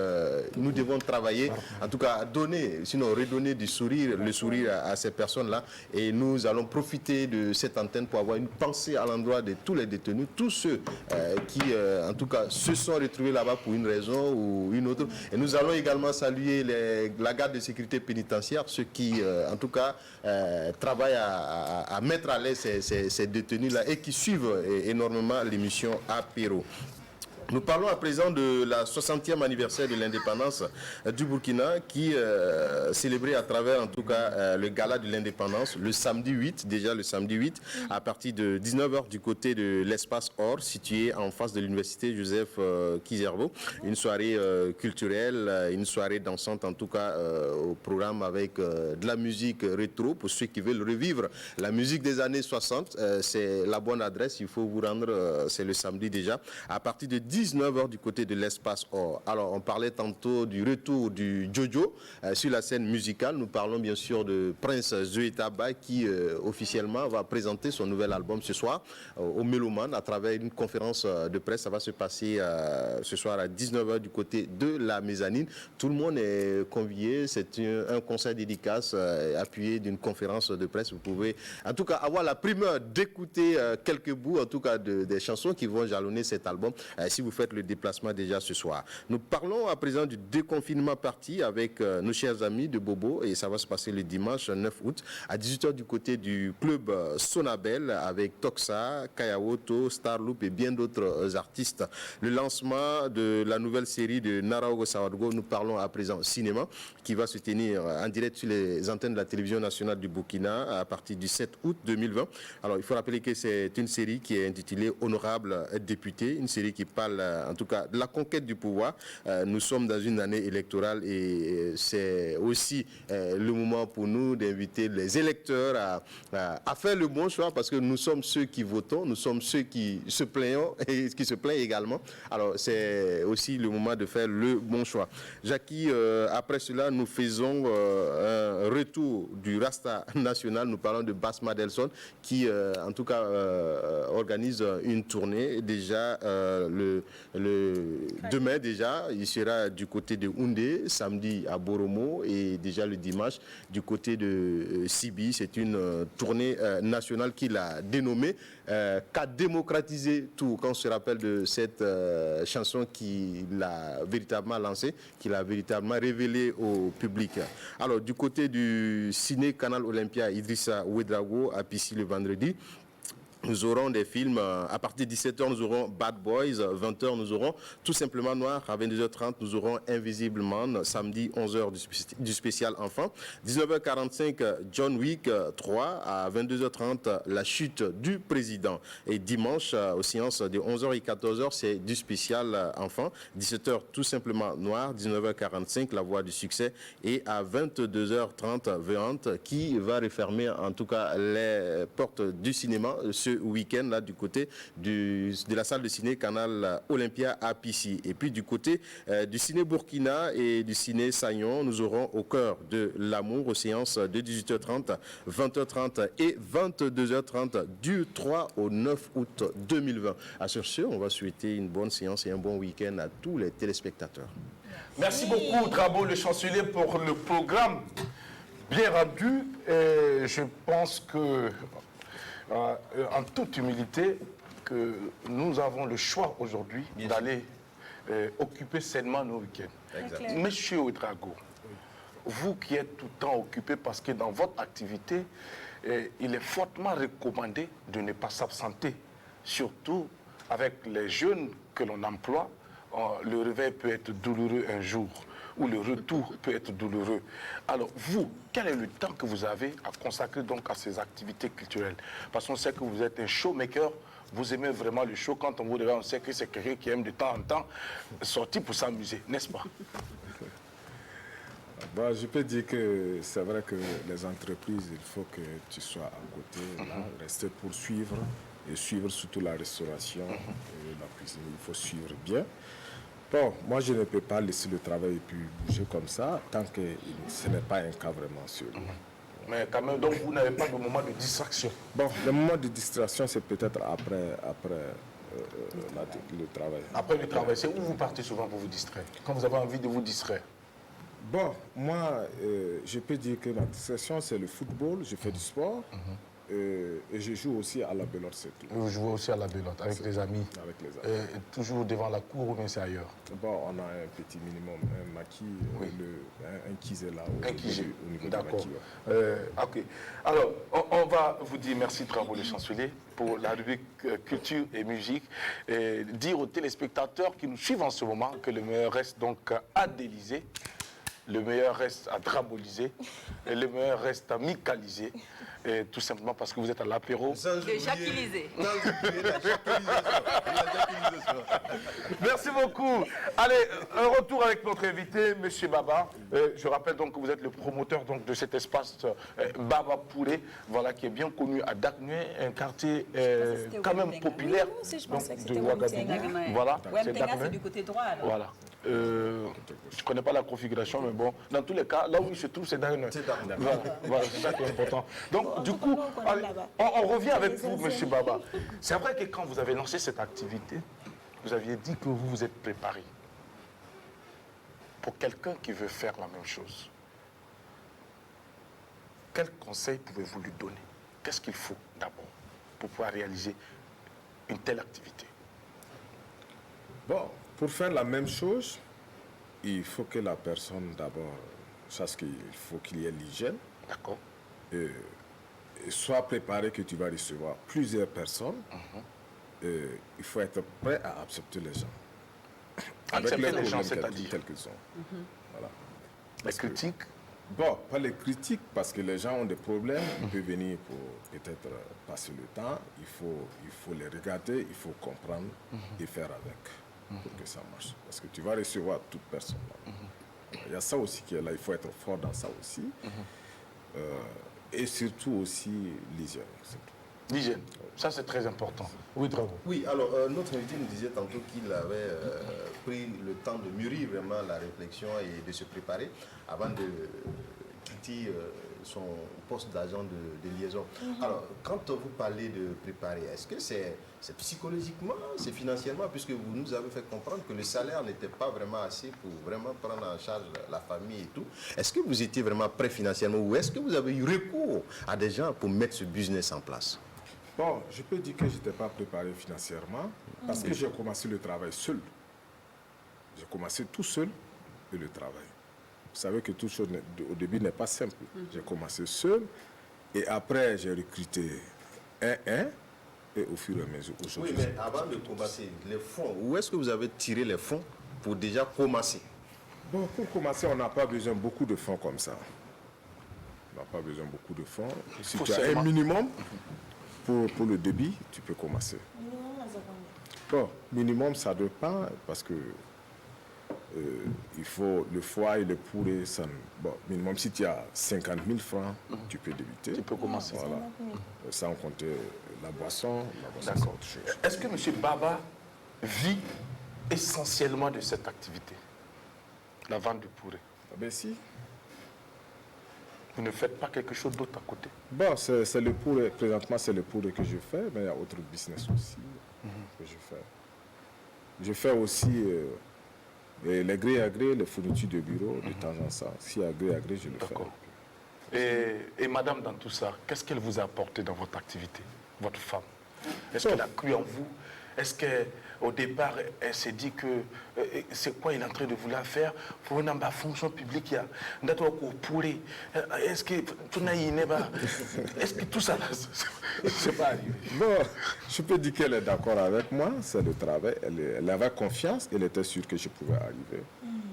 nous devons travailler, en tout cas donner, sinon redonner du sourire, le sourire à ces personnes-là et nous allons profiter de cette antenne pour avoir une pensée à l'endroit de tous les détenus, tous ceux qui en tout cas se sont retrouvés là-bas pour une raison ou une autre et nous allons également saluer la garde de sécurité pénitentiaire, ceux qui en tout cas travaillent à mettre à l'aise ces détenus-là et qui suivent énormément l'émission Apéro. Nous parlons à présent de la 60e anniversaire de l'indépendance du Burkina qui célébré à travers en tout cas le gala de l'indépendance le samedi 8, déjà le samedi 8 à partir de 19h du côté de l'espace Or situé en face de l'université Joseph Kizerbo. Une soirée culturelle, une soirée dansante en tout cas au programme avec de la musique rétro pour ceux qui veulent revivre la musique des années 60. C'est la bonne adresse, il faut vous rendre, c'est le samedi déjà à partir de 19h du côté de l'espace Or. Alors, on parlait tantôt du retour du Jojo sur la scène musicale. Nous parlons bien sûr de Prince Zoetaba qui officiellement va présenter son nouvel album ce soir au Méloman à travers une conférence de presse. Ça va se passer ce soir à 19h du côté de la mezzanine. Tout le monde est convié. C'est un concert dédicace appuyé d'une conférence de presse. Vous pouvez en tout cas avoir la primeur d'écouter quelques bouts en tout cas des chansons qui vont jalonner cet album. Si vous faites le déplacement déjà ce soir. Nous parlons à présent du déconfinement parti avec nos chers amis de Bobo et ça va se passer le dimanche 9 août à 18h du côté du club Sonabel avec Toxa, Kayawoto, Starloop et bien d'autres artistes. Le lancement de la nouvelle série de Naraogo Sawadgo, nous parlons à présent cinéma, qui va se tenir en direct sur les antennes de la télévision nationale du Burkina à partir du 7 août 2020. Alors, il faut rappeler que c'est une série qui est intitulée Honorable député, une série qui parle en tout cas de la conquête du pouvoir. Nous sommes dans une année électorale et c'est aussi le moment pour nous d'inviter les électeurs à faire le bon choix parce que nous sommes ceux qui votons, nous sommes ceux qui se plaignent et qui se plaignent également. Alors, c'est aussi le moment de faire le bon choix. Jackie, après cela, nous faisons un retour du Rasta national. Nous parlons de Basma Delson qui, en tout cas, organise une tournée. Déjà, demain, déjà, il sera du côté de Houndé, samedi à Boromo et déjà le dimanche du côté de Sibi. C'est une tournée nationale qu'il a dénommée qu'a démocratisé tout. Quand on se rappelle de cette chanson qu'il a véritablement lancée, qu'il a véritablement révélée au public. Alors, du côté du Ciné Canal Olympia, Idrissa Ouedraogo à Pissy le vendredi. Nous aurons des films, à partir de 17h, nous aurons Bad Boys, 20h, nous aurons Tout simplement Noir, à 22h30, nous aurons Invisible Man, samedi 11h du spécial enfant, 19h45, John Wick 3, à 22h30, La chute du président, et dimanche, aux séances de 11h et 14h, c'est du spécial enfant, 17h, Tout simplement Noir, 19h45, La voix du succès, et à 22h30, Veante, qui va refermer en tout cas les portes du cinéma, ce week-end là du côté de la salle de ciné Canal Olympia à Pissy. Et puis du côté du ciné Burkina et du ciné Sagnon, nous aurons Au cœur de l'amour aux séances de 18h30, 20h30 et 22h30 du 3 au 9 août 2020. À ce, on va souhaiter une bonne séance et un bon week-end à tous les téléspectateurs. Merci beaucoup, Drabo le chancelier, pour le programme bien rendu. Et je pense que en toute humilité, que nous avons le choix aujourd'hui d'aller occuper sainement nos week-ends. Monsieur Ouedraogo, vous qui êtes tout le temps occupé parce que dans votre activité, il est fortement recommandé de ne pas s'absenter, surtout avec les jeunes que l'on emploie. Le réveil peut être douloureux un jour, ou le retour peut être douloureux. Alors vous, quel est le temps que vous avez à consacrer donc à ces activités culturelles? Parce qu'on sait que vous êtes un showmaker, vous aimez vraiment le show. Quand on vous regarde, on sait que c'est quelqu'un qui aime de temps en temps sortir pour s'amuser, n'est-ce pas? Bah, je peux dire que c'est vrai que les entreprises, il faut que tu sois à côté, là, rester poursuivre et suivre surtout la restauration et la cuisine. Il faut suivre bien. Bon, moi je ne peux pas laisser le travail et puis bouger comme ça tant que ce n'est pas un cas vraiment sûr. Mais quand même, donc vous n'avez pas de moment de distraction? Bon, le moment de distraction, c'est peut-être après le travail. Après le travail, c'est où vous partez souvent pour vous distraire? Quand vous avez envie de vous distraire? Bon, moi, je peux dire que ma distraction, c'est le football. Je fais du sport. Et je joue aussi à la belote, c'est tout. Vous jouez aussi à la belote avec les amis? Avec les amis. Toujours devant la cour ou bien c'est ailleurs? Bon, on a un petit minimum, un maquis, un kizé là au niveau du maquis. Ok. Alors, on va vous dire merci, Drabo le chancelier, pour la rubrique culture et musique. Et dire aux téléspectateurs qui nous suivent en ce moment que le meilleur reste donc à déliser, le meilleur reste à draboliser, et le meilleur reste à micaliser. Et tout simplement parce que vous êtes à l'apéro. De Jacques-Élysée. Merci beaucoup. Allez, un retour avec notre invité, M. Baba. Je rappelle donc que vous êtes le promoteur donc, de cet espace Baba Poulet, voilà, qui est bien connu à Dagnué, un quartier quand même populaire de Ouagadougou. Voilà, c'est du côté droit. Alors. Voilà. Je ne connais pas la configuration, mais bon, dans tous les cas, là où il se trouve, c'est Dagnué. Voilà, c'est ça qui est important. Donc, du coup, allez, on revient avec vous, M. Baba. C'est vrai que quand vous avez lancé cette activité, vous aviez dit que vous vous êtes préparé. Pour quelqu'un qui veut faire la même chose, quel conseil pouvez-vous lui donner? Qu'est-ce qu'il faut d'abord pour pouvoir réaliser une telle activité? Bon, pour faire la même chose, il faut que la personne d'abord sache qu'il faut qu'il y ait l'hygiène. D'accord. Et soit préparé que tu vas recevoir plusieurs personnes. Il faut être prêt à accepter les gens. Accepter les gens, problèmes c'est-à-dire tels qu'ils sont. Voilà. les critiques. Bon, pas les critiques, parce que les gens ont des problèmes. Ils peuvent venir pour peut-être passer le temps. Il faut les regarder, il faut comprendre et faire avec pour que ça marche. Parce que tu vas recevoir toute personne. Il y a ça aussi qui est là. Il faut être fort dans ça aussi. Et surtout aussi l'hygiène. L'hygiène, ça c'est très important. Oui, Drago. Oui, alors notre invité nous disait tantôt qu'il avait pris le temps de mûrir vraiment la réflexion et de se préparer avant de quitter son poste d'agent de liaison. Alors, quand vous parlez de préparer, est-ce que c'est psychologiquement, c'est financièrement, puisque vous nous avez fait comprendre que le salaire n'était pas vraiment assez pour vraiment prendre en charge la famille et tout. Est-ce que vous étiez vraiment prêt financièrement ou est-ce que vous avez eu recours à des gens pour mettre ce business en place? Bon, je peux dire que je n'étais pas préparé financièrement parce que j'ai commencé le travail seul. J'ai commencé tout seul et le travail. Vous savez que toute chose au début n'est pas simple. J'ai commencé seul et après j'ai recruté un et au fur et à mesure. Oui, mais avant de commencer, les fonds, où est-ce que vous avez tiré les fonds pour déjà commencer? Bon, pour commencer, on n'a pas besoin beaucoup de fonds comme ça. On n'a pas besoin beaucoup de fonds. Si tu as un minimum pour le débit, tu peux commencer. Bon, minimum, ça dépend parce que il faut le foie et le poulet. Bon, minimum, si tu as 50 000 francs, tu peux débuter. Tu peux commencer. Voilà. Sans compter la boisson. D'accord. Est-ce que M. Baba vit essentiellement de cette activité, la vente de poulet? Ah ben si. Vous ne faites pas quelque chose d'autre à côté? Bon, c'est le poulet. Présentement, c'est le poulet que je fais, mais il y a autre business aussi que je fais. Je fais aussi les gré à gré, les fournitures de bureau, de temps en temps. Si à gré, je le fais. Et madame, dans tout ça, qu'est-ce qu'elle vous a apporté dans votre activité, votre femme? Est-ce qu'elle a cru en vous? Est-ce qu'au départ, elle s'est dit que c'est quoi il est en train de vouloir faire pour une fonction publique? Est-ce que tout ça, c'est pas arrivé? Bon, je peux dire qu'elle est d'accord avec moi, c'est le travail. Elle avait confiance, elle était sûre que je pouvais arriver.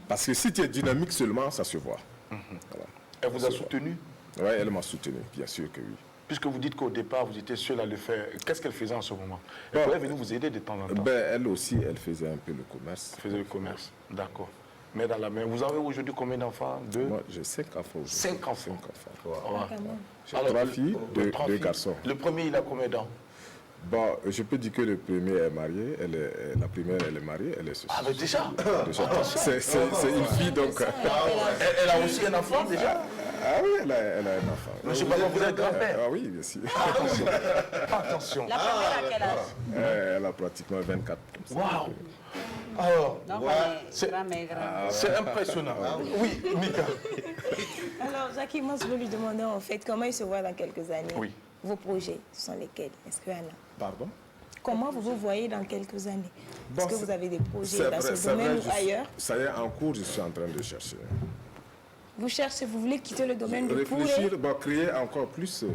Parce que si tu es dynamique seulement, ça se voit. Voilà. Elle vous a soutenu? Oui, elle m'a soutenu, bien sûr que oui. Puisque vous dites qu'au départ, vous étiez seul à le faire, qu'est-ce qu'elle faisait en ce moment? Elle pouvait venir vous aider de temps en temps? Elle aussi, elle faisait un peu le commerce. Elle faisait le commerce, d'accord. Mais dans la main, vous avez aujourd'hui combien d'enfants? Moi, j'ai 5 enfants aujourd'hui. 5 enfants? 5 enfants. Ouais. J'ai 3 filles, 2 garçons. Le premier, il a combien d'ans? Bon, je peux dire que le premier est marié, la première, elle est mariée, elle est sur. Ah, mais déjà? C'est une fille, donc. Elle a aussi un enfant, déjà? Ah oui, elle a un enfant. Monsieur Baba, vous êtes grand-père? Ah oui, bien sûr. Attention. La première à quel âge? Elle a pratiquement 24. Waouh! Alors, C'est impressionnant. Oui, Mika. Alors, Jackie, moi, je veux lui demander en fait comment il se voit dans quelques années. Oui. Vos projets, ce sont lesquels? Est-ce qu'il y en a? Pardon? Comment vous vous voyez dans quelques années? Bon, Est-ce que vous avez des projets c'est dans vrai, ce domaine vrai, ou ailleurs? Ça y est, en cours, je suis en train de chercher. Vous cherchez, vous voulez quitter le domaine du poulet, Réfléchir, créer encore plus.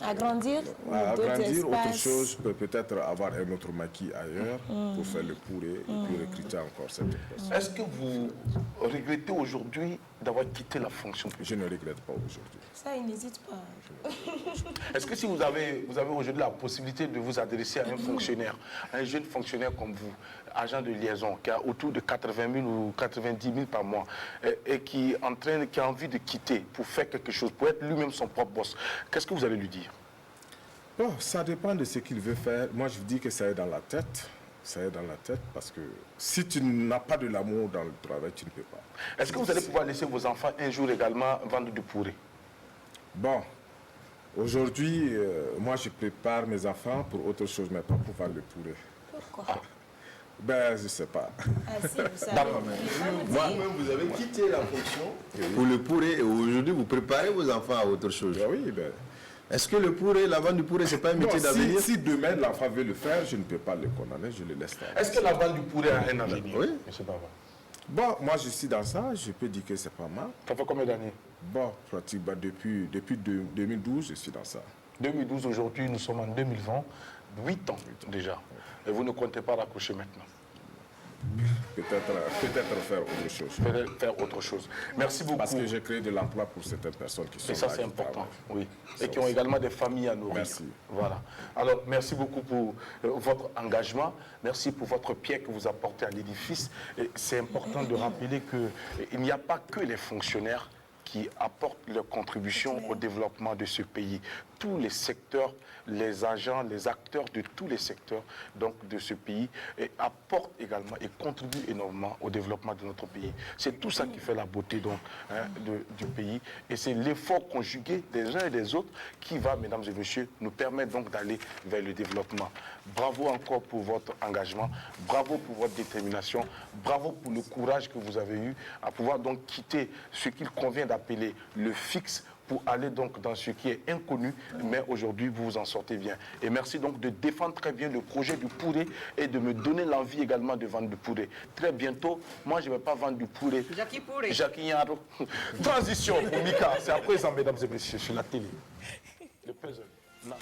agrandir ou d'autres Agrandir autre espaces? chose, peut-être avoir un autre maquis ailleurs pour faire le poulet et puis recruter encore certaines personnes. Est-ce que vous regrettez aujourd'hui d'avoir quitté la fonction publique? Je ne regrette pas aujourd'hui. Ça, il n'hésite pas. Est-ce que si vous avez aujourd'hui la possibilité de vous adresser à un fonctionnaire, à un jeune fonctionnaire comme vous, agent de liaison, qui a autour de 80 000 ou 90 000 par mois, et qui a envie de quitter pour faire quelque chose, pour être lui-même son propre boss, qu'est-ce que vous allez lui dire? Bon, ça dépend de ce qu'il veut faire. Moi, je vous dis que ça est dans la tête. Ça est dans la tête parce que si tu n'as pas de l'amour dans le travail, tu ne peux pas. Est-ce que vous allez pouvoir laisser vos enfants un jour également vendre du pourri? Bon, aujourd'hui, moi, je prépare mes enfants pour autre chose, mais pas pour vendre le poulet. Pourquoi? Ben, je ne sais pas. Ah si, vous savez. Moi-même, vous avez quitté la fonction pour le pourrer et aujourd'hui, vous préparez vos enfants à autre chose. Ben oui, ben, Est-ce que le pourré, la vente du pourré, c'est pas un métier Non, d'avenir? si demain l'enfant veut le faire, je ne peux pas le condamner, je le laisse faire. Est-ce que la vente du pourré a un avenir? Oui. Monsieur Baba. Bon, moi je suis dans ça, je peux dire que c'est pas mal. Ça fait combien d'années? Bon, pratiquement depuis 2012, je suis dans ça. 2012, aujourd'hui, nous sommes en 2020. 8 ans déjà. Et vous ne comptez pas raccrocher maintenant. Peut-être faire autre chose. Peut-être faire autre chose. Merci beaucoup. Parce que j'ai créé de l'emploi pour certaines personnes qui sont Et ça, là, c'est qui important, travaillent. oui. Et qui ont également des familles à nourrir. Merci. Voilà. Alors, merci beaucoup pour votre engagement. Merci pour votre pierre que vous apportez à l'édifice. Et c'est important de rappeler qu'il n'y a pas que les fonctionnaires qui apportent leur contribution au développement de ce pays. Tous les secteurs, les agents, les acteurs de tous les secteurs donc, de ce pays apportent également et contribuent énormément au développement de notre pays. C'est tout ça qui fait la beauté donc, du pays. Et c'est l'effort conjugué des uns et des autres qui va, mesdames et messieurs, nous permettre donc d'aller vers le développement. Bravo encore pour votre engagement, bravo pour votre détermination, bravo pour le courage que vous avez eu à pouvoir donc quitter ce qu'il convient d'appeler le fixe pour aller donc dans ce qui est inconnu, mais aujourd'hui vous vous en sortez bien. Et merci donc de défendre très bien le projet du pourré et de me donner l'envie également de vendre du pourré. Très bientôt, moi je ne vais pas vendre du pourré. Jackie Pourré. Jackie Yaro. Transition pour Mika, c'est à présent mesdames et messieurs sur la télé. Le puzzle. Là.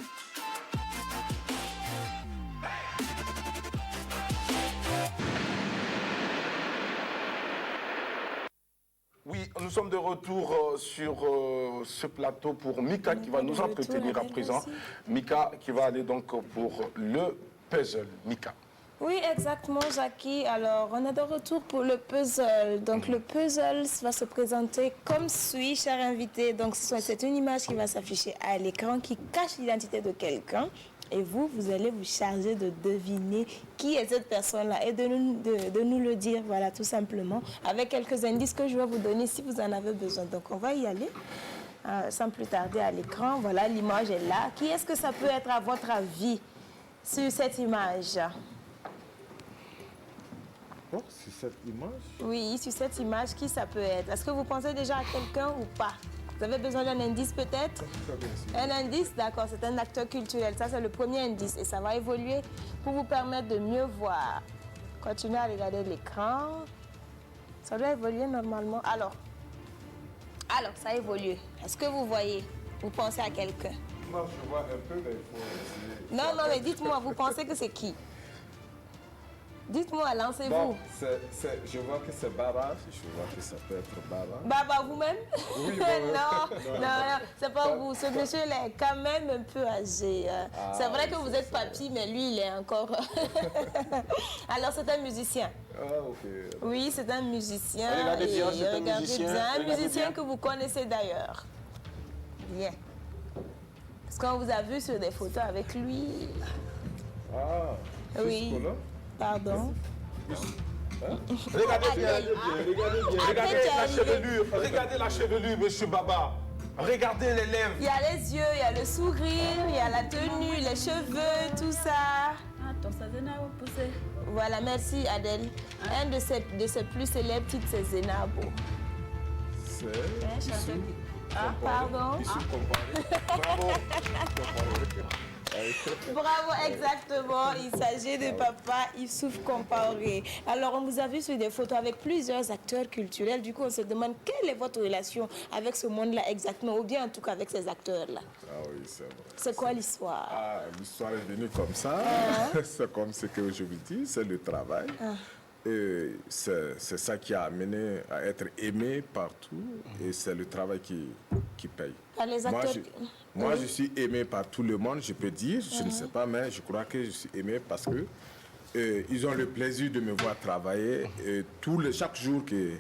Oui, nous sommes de retour sur ce plateau pour Mika qui va nous entretenir à présent. Mika qui va aller donc pour le puzzle. Mika. Oui, exactement, Jackie. Alors, on est de retour pour le puzzle. Donc, le puzzle va se présenter comme suit, cher invité. Donc, c'est une image qui va s'afficher à l'écran qui cache l'identité de quelqu'un. Et vous allez vous charger de deviner qui est cette personne-là et de nous le dire, voilà, tout simplement, avec quelques indices que je vais vous donner si vous en avez besoin. Donc, on va y aller sans plus tarder à l'écran. Voilà, l'image est là. Qui est-ce que ça peut être à votre avis sur cette image? Oh, c'est cette image? Oui, sur cette image, qui ça peut être? Est-ce que vous pensez déjà à quelqu'un ou pas? Vous avez besoin d'un indice peut-être? Un indice, d'accord, c'est un acteur culturel. Ça, c'est le premier indice et ça va évoluer pour vous permettre de mieux voir. Continuez à regarder l'écran. Ça doit évoluer normalement. Alors, ça a évolué. Est-ce que vous voyez? Vous pensez à quelqu'un? Non, je vois un peu, mais il faut essayer. Non, mais dites-moi, vous pensez que c'est qui? Dites-moi, lancez-vous. Bon, je vois que c'est Baba, je vois que ça peut être Baba. Baba, vous-même? Oui, non, c'est pas vous. Ce monsieur, il est quand même un peu âgé. C'est vrai que vous êtes papy, mais lui, il est encore... Alors, c'est un musicien. Ah, ok. Oui, c'est un musicien. Regardez bien, c'est un regardez musicien. bien. Un Regardez musicien bien. que vous connaissez d'ailleurs. Bien. Parce qu'on vous a vu sur des photos avec lui. Ah, Oui. Fusco, là? Pardon. Regardez bien, regardez la Adèle. chevelure, regardez la chevelure, monsieur Baba. Regardez les lèvres. Il y a les yeux, il y a le sourire, il y a la tenue, les cheveux, tout ça. Attends, ça vient à pousser. Voilà, merci Adèle. Un de ses plus célèbres titres, c'est Zenabo. C'est Ah, pardon. Bravo. Bravo, exactement. Il s'agit de Papa Youssouf Compaoré. Alors, on vous a vu sur des photos avec plusieurs acteurs culturels. Du coup, on se demande quelle est votre relation avec ce monde-là exactement, ou bien en tout cas avec ces acteurs-là. Ah oui, c'est vrai. C'est quoi l'histoire? Ah, l'histoire est venue comme ça. C'est comme ce que je vous dis, c'est le travail. Et c'est ça qui a amené à être aimé partout. Et c'est le travail qui paye. Par les acteurs... Moi, je suis aimé par tout le monde, je peux dire. Je ne sais pas, mais je crois que je suis aimé parce que ils ont le plaisir de me voir travailler. Et chaque jour que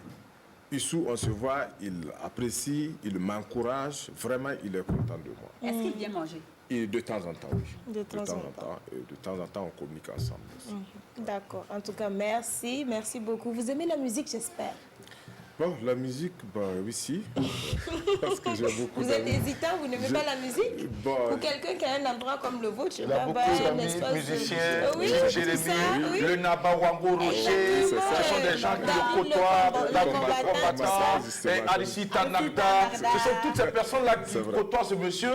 Issou, on se voit, il apprécie, il m'encourage. Vraiment, il est content de moi. Est-ce qu'il vient manger? Et de temps en temps, oui. De temps en temps. Et de temps en temps, on communique ensemble aussi. D'accord. En tout cas, merci. Merci beaucoup. Vous aimez la musique, j'espère? Bon, la musique, bah oui, si. Parce que j'ai beaucoup Vous êtes d'amis. hésitant, vous n'aimez pas la musique? Bon, Pour quelqu'un qui a un endroit comme le vôtre, je Il a beaucoup d'amis musiciens, oui, Jérémy, oui. le Nabawango Rocher, ce sont des gens qui le côtoient, la combattant, Aristide Tanakda, ce sont toutes ces personnes-là qui côtoient ce monsieur.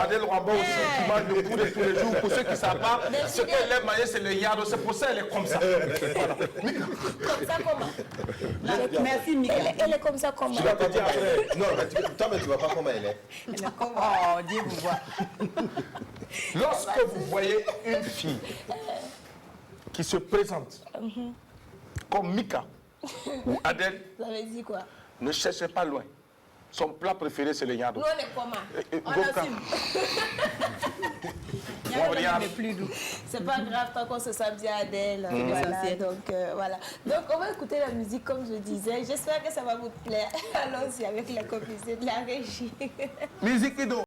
Adèle Ramba aussi, qui mange le poulet tous les jours. Pour ceux qui ne savent pas, ce qu'elle aime manger, c'est le yado, c'est pour ça qu'elle est comme ça. Comme ça comment? Merci, Mika. Elle est comme ça comment? Tu vas pas dire après. Non, mais toi, mais tu vois pas comment elle est. Oh, Dieu vous voit. Lorsque vous voyez une fille qui se présente comme Mika ou Adèle, Vous avez dit quoi? ne cherchez pas loin. Son plat préféré, c'est le yado. Nous, on est comment? On Goka. assume. Regarde. plus doux. C'est pas grave tant qu'on se sent bien Adèle. Voilà, voilà. Donc on va écouter la musique comme je disais. J'espère que ça va vous plaire. Allons-y avec la complicité de la régie. Musique Ido.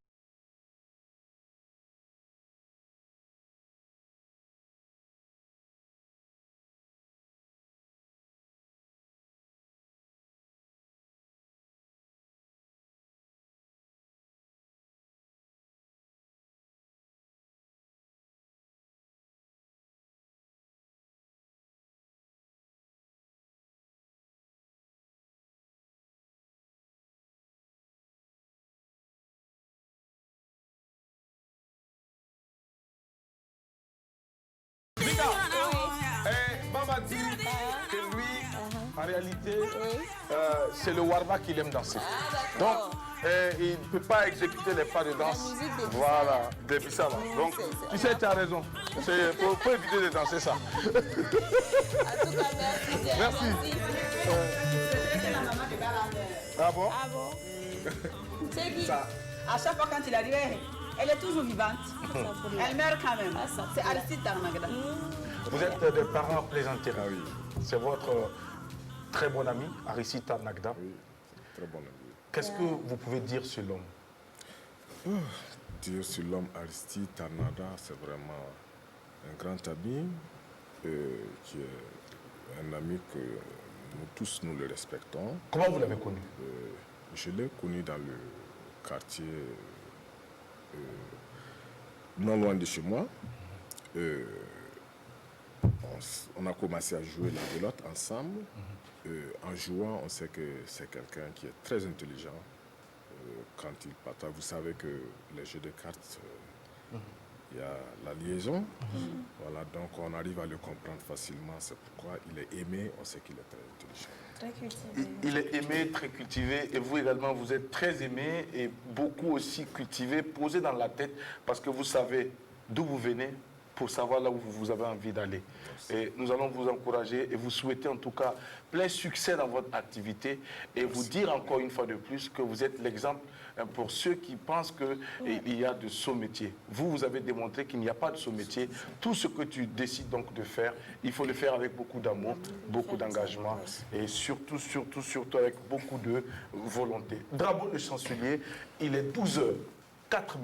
Baba dit que lui, en réalité, c'est le warba qu'il aime danser. Donc, il ne peut pas exécuter les pas de danse. musique des Bissau. Voilà, des Bissau. Donc, tu sais, tu as raison. Il faut éviter de danser ça. En tout cas, merci. Bien, Merci. C'est la maman de Bala. Ah bon? Ah bon? C'est qui? À chaque fois quand il arrive, elle est toujours vivante. Elle meurt quand même. C'est Aristide Tarnagda. Vous êtes des parents plaisanteries. ah oui, C'est votre très bon ami, Aristide Tarnagda. oui, c'est très bon ami. Qu'est-ce que vous pouvez dire sur l'homme? Dire sur l'homme Aristide Tarnagda, c'est vraiment un grand ami, qui est un ami que nous tous nous le respectons. Comment vous l'avez connu? Je l'ai connu dans le quartier non loin de chez moi. On a commencé à jouer la belote ensemble. En jouant, on sait que c'est quelqu'un qui est très intelligent. Quand il partage, vous savez que les jeux de cartes, il y a la liaison. Voilà, donc on arrive à le comprendre facilement. C'est pourquoi il est aimé, on sait qu'il est très intelligent. Très cultivé. Il est aimé, très cultivé, et vous également, vous êtes très aimé et beaucoup aussi cultivé, posé dans la tête, parce que vous savez d'où vous venez pour savoir là où vous avez envie d'aller. Et nous allons vous encourager et vous souhaiter en tout cas plein succès dans votre activité et vous dire encore une fois de plus que vous êtes l'exemple pour ceux qui pensent qu'il y a de saut métier. Vous avez démontré qu'il n'y a pas de saut métier. Tout ce que tu décides donc de faire, il faut le faire avec beaucoup d'amour, beaucoup d'engagement et surtout avec beaucoup de volonté. Drapeau le chancelier, il est 12h04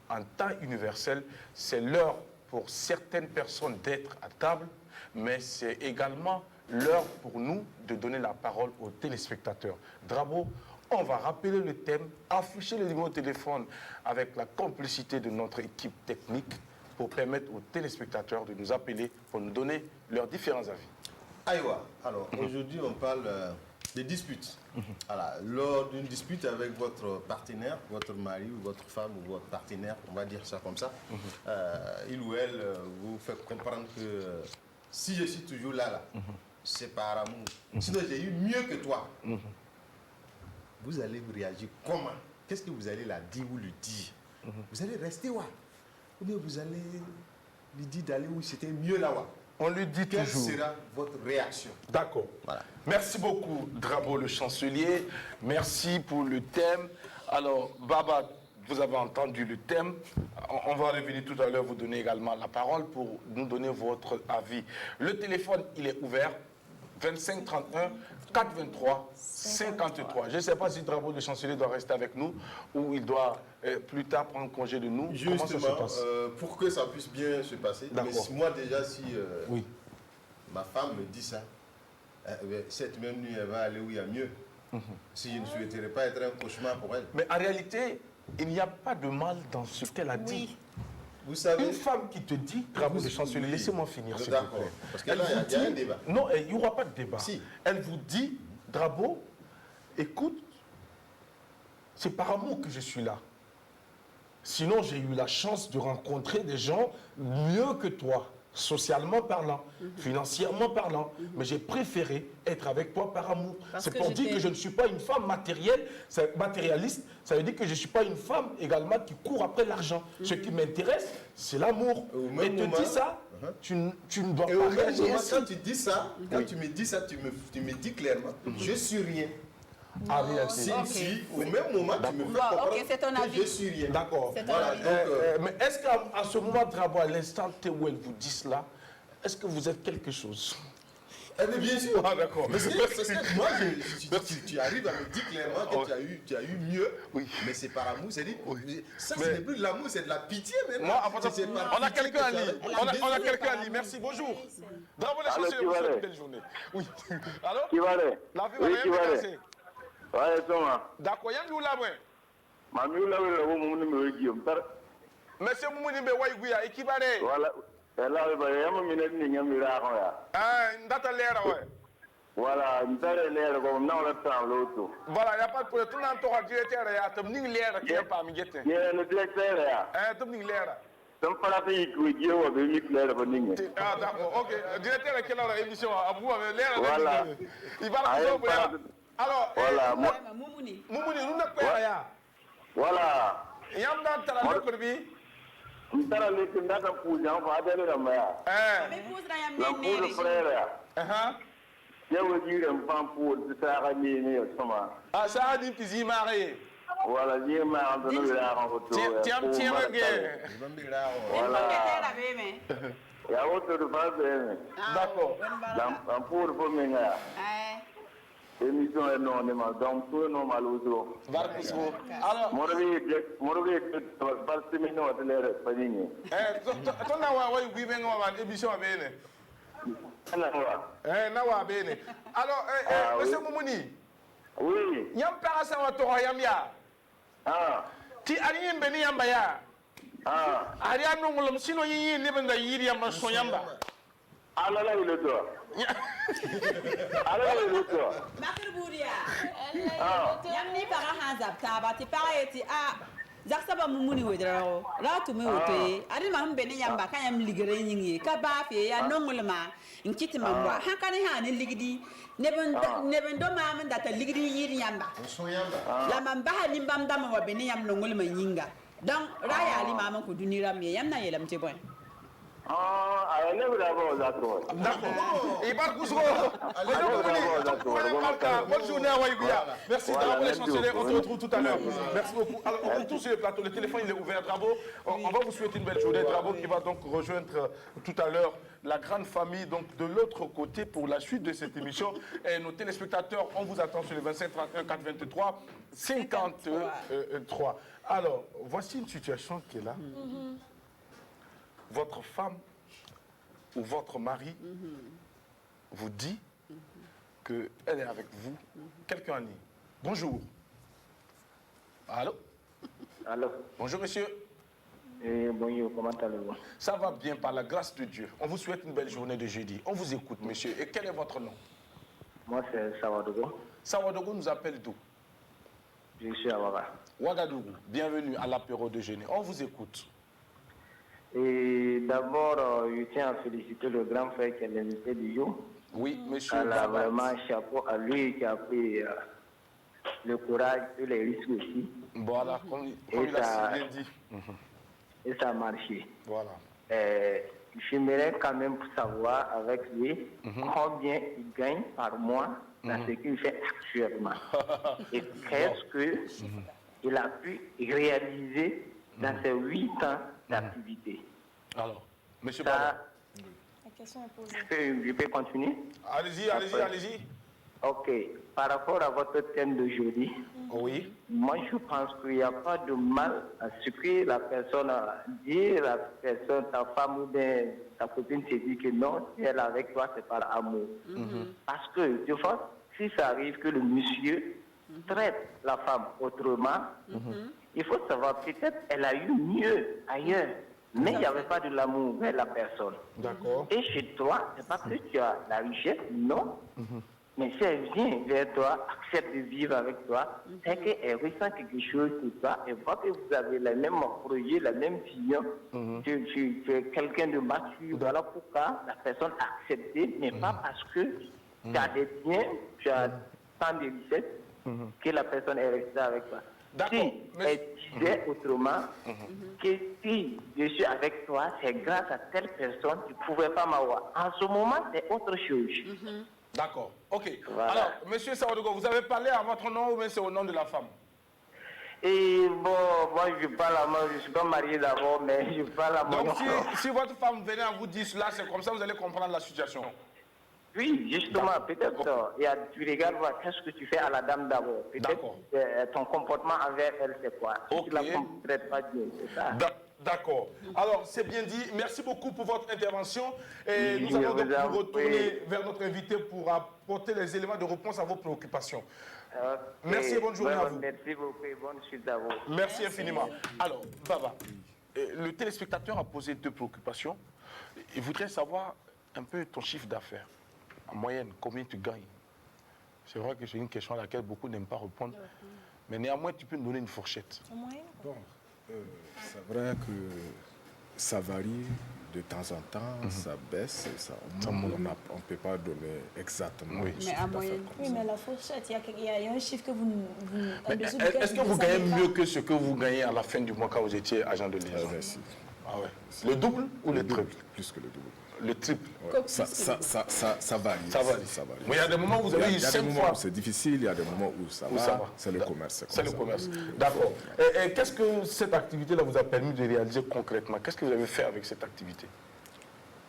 en temps universel. C'est l'heure pour certaines personnes d'être à table, mais c'est également l'heure pour nous de donner la parole aux téléspectateurs. Drabo, on va rappeler le thème, afficher le numéro de téléphone avec la complicité de notre équipe technique pour permettre aux téléspectateurs de nous appeler pour nous donner leurs différents avis. Aïwa, alors aujourd'hui on parle des disputes. Voilà, lors d'une dispute avec votre partenaire, votre mari ou votre femme ou votre partenaire, on va dire ça comme ça, il ou elle vous fait comprendre que si je suis toujours là, c'est par amour. Sinon j'ai eu mieux que toi. Vous allez réagir comment? Qu'est-ce que vous allez la dire ou lui dire? Vous allez rester où? Ou bien vous allez lui dire d'aller où c'était mieux là-bas? On lui dit Quelle toujours. sera votre réaction? D'accord. Voilà. Merci beaucoup, Drabo le chancelier. Merci pour le thème. Alors, Baba, vous avez entendu le thème. On va revenir tout à l'heure, vous donner également la parole pour nous donner votre avis. Le téléphone, il est ouvert. 25 31 423 53. Je ne sais pas si Drabo le chancelier doit rester avec nous ou il doit plus tard prendre congé de nous. Comment ça se Justement, passe? pour que ça puisse bien se passer, mais D'accord. moi déjà si Oui. ma femme me dit ça, cette même nuit, elle va aller où il y a mieux. Si je ne souhaiterais pas être un cauchemar pour elle. Mais en réalité, il n'y a pas de mal dans ce qu'elle a dit. Vous savez... Une femme qui te dit, bravo de chancelier, laissez-moi finir, s'il vous D'accord. plaît. Parce que là, il y a un débat. Non, il n'y aura pas de débat. Si. Elle vous dit, Drabo, écoute, c'est par amour que je suis là. Sinon, j'ai eu la chance de rencontrer des gens mieux que toi, socialement parlant, financièrement parlant. Mais j'ai préféré être avec toi par amour. C'est pour dire que je ne suis pas une femme matérialiste. Ça veut dire que je ne suis pas une femme également qui court après l'argent. Ce qui m'intéresse, c'est l'amour. Et te dis ça, tu ne dois pas réagir ainsi. Quand tu dis ça, quand tu me dis ça, tu me dis clairement, je suis rien. En réalité. Si, au même moment, tu me fais comprendre c'est ton avis. que je suis rien. D'accord. Voilà, Mais est-ce qu'à ce moment, Drabo, à l'instant T où elle vous dit cela, est-ce que vous êtes quelque chose? Eh bien, bien sûr. Ah, d'accord. Parce que moi, tu arrives à me dire clairement que tu as eu mieux, mais c'est par amour. C'est-à-dire, ça, ce n'est plus de l'amour, c'est de la pitié maintenant. On a quelqu'un en ligne. On a quelqu'un en ligne. Merci, bonjour. Bravo les chanceliers, vous souhaitez une belle journée. Oui. Alors? Qui va La vie va rien passer. Ouais, Thomas. D'accord, il y a un là, ouais. Mamie, là, Guillaume. Monsieur Moumouni Bewaïgouya, et qui va aller? Voilà. Là, il y a un minute, il y a un miracle. Ah, une date à l'air, ouais. Voilà, une date à l'air, comme non, le temps, l'autre. Voilà, il n'y a pas de problème. Tout le monde aura directeur, il y a un ning l'air qui n'est pas amigueté. Il y a un directeur, là. Un ning l'air. Donc, pas la pays qui dit, on va venir clair, on va Ah, d'accord, ok. Directeur, quelle heure l'émission? À vous, avec l'air. Voilà. Il va la faire. Alors, voilà, moi. Moumouni. Moumouni, nous n'avons pas rien. Voilà. Il y a un temps à la corbi. On t'a dit que n'a pas poussé, on va aller là, mais. La poule frère. Je veux dire, un pan pour ça, ramener, comment. Ah, ça a dit que tu marié. Voilà, j'ai marre de nous la rencontrer. Tiens, voilà. Il y a autre de base. D'accord. Un pour me. Émission est non, donc tout est normal autour. Alors, moi, je pas si mais non, de l'air, pas digné. ton awa, oui, mais on émission à Béné. Nawa Béné. Alors, monsieur Moumouni. Oui. Yam Parasa wa Tora Yamia. Ti Ariam Beni Yambaya. Ariam Nongolom Sino Yi, Nebenda Yiri Yamason Yamba. Alors là, il est toi. Alors, il est toi. Bakir Bouria. Yamni para hanzap taba ti para eti Zaksaba Mumuni wedro. La to me wote. Ari mam beni yamba kan yam ligere nyingi. Ka ba fe ya nongolma. Nkiti mamwa. Hankani ha ni ligidi. Nebendo mam data ligidi yiri yamba. La mamba ni bamdama wa beni yam nongolma nyinga. Donc raya ali mama ko dunira mi yam na yelam te bon. Elle ne veut pas d'accord. D'accord. Et par contre, bonne journée à Waïgouya. Merci d'avoir les chanceliers. On se retrouve tout à l'heure. Merci beaucoup. Alors, on retourne sur le plateau. Le téléphone, il est ouvert. Bravo. On va vous souhaiter une belle journée. Bravo qui va donc rejoindre tout à l'heure la grande famille donc de l'autre côté pour la suite de cette émission. Et nos téléspectateurs, on vous attend sur le 25 31 4 23 53. Alors, voici une situation qui est là. Votre femme ou votre mari vous dit qu'elle est avec vous. Quelqu'un en ligne. Bonjour. Allô? Allô? Bonjour, monsieur. Bonjour, comment allez-vous? Ça va bien par la grâce de Dieu. On vous souhaite une belle journée de jeudi. On vous écoute, monsieur. Et quel est votre nom? Moi, c'est Sawadogo. Sawadogo nous appelle d'où? Je suis à Ouaga. Ouagadougou. Bienvenue à l'apéro de jeudi. On vous écoute. Et d'abord, je tiens à féliciter le grand frère qui est l'invité du jour. Oui, monsieur. Alors, vraiment, chapeau à lui qui a pris le courage et les risques aussi. Voilà, comme il a si bien dit. Et ça a marché. Voilà. J'aimerais quand même savoir avec lui combien il gagne par mois dans ce qu'il fait actuellement. Et qu'est-ce qu'il a pu réaliser dans ces 8 ans d'activité. Alors, monsieur ça, La question est posée. je peux continuer? Allez-y. Ok. Par rapport à votre thème d'aujourd'hui, Oui. moi je pense qu'il n'y a pas de mal à ce que la personne dit, la personne, ta femme ou bien ta copine se dit que non, si elle est avec toi, c'est par amour. Parce que, de fois, si ça arrive que le monsieur traite la femme autrement, il faut savoir, peut-être elle a eu mieux ailleurs, mais il n'y avait pas de l'amour vers la personne. D'accord. Et chez toi, c'est pas que tu as la richesse, non. Mais si elle vient vers toi, accepte de vivre avec toi, c'est qu'elle ressent quelque chose pour toi, elle voit que vous avez les mêmes projets, la même vision, tu es quelqu'un de mature, voilà pourquoi la personne a accepté, mais pas parce que tu as des biens, tu as tant de richesses, que la personne est restée avec toi. D'accord. Si elle disait autrement, que si je suis avec toi, c'est grâce à telle personne, tu ne pouvais pas m'avoir. En ce moment, c'est autre chose. D'accord. Ok. Voilà. Alors, monsieur Sawadogo, vous avez parlé à votre nom ou bien c'est au nom de la femme? Et bon, moi je parle à moi, je ne suis pas marié d'abord, mais je parle à mon Donc, nom. si votre femme venait à vous dire cela, c'est comme ça, vous allez comprendre la situation. Oui, justement, peut-être, tu regardes voir qu'est-ce que tu fais à la dame d'abord. D'accord. Peut-être ton comportement envers elle, c'est quoi? Si Ok. tu la traites pas bien, c'est ça. D'accord. Alors, c'est bien dit. Merci beaucoup pour votre intervention. Et Oui, nous allons donc vous en nous retourner prie. vers notre invité pour apporter les éléments de réponse à vos préoccupations. Ok. Merci et bonne journée à vous. Merci beaucoup et bonne suite à vous. Merci infiniment. Alors, Baba, le téléspectateur a posé deux préoccupations. Il voudrait savoir un peu ton chiffre d'affaires. En moyenne, combien tu gagnes? C'est vrai que c'est une question à laquelle beaucoup n'aiment pas répondre. Mais néanmoins, tu peux nous donner une fourchette. Bon, c'est vrai que ça varie de temps en temps, ça baisse, ça monte. On ne peut pas donner exactement. Oui. le chiffre à d'affaires moyenne. comme Oui, ça. mais la fourchette, il y a un chiffre que vous en Mais dessous duquel est-ce que ne vous gagnez savez pas. mieux que ce que vous gagnez à la fin du mois quand vous étiez agent de liaison? Merci. Ah ouais. Le double ou le double, triple? plus que le double. Le triple. Ouais. Ça varie. Ça va. Mais il y a des moments où vous avez eu Il y a des 5 moments fois. où c'est difficile, il y a des moments où ça Où ça va. va. C'est le commerce. C'est comme le ça. commerce. D'accord. Et qu'est-ce que cette activité-là vous a permis de réaliser concrètement? Qu'est-ce que vous avez fait avec cette activité?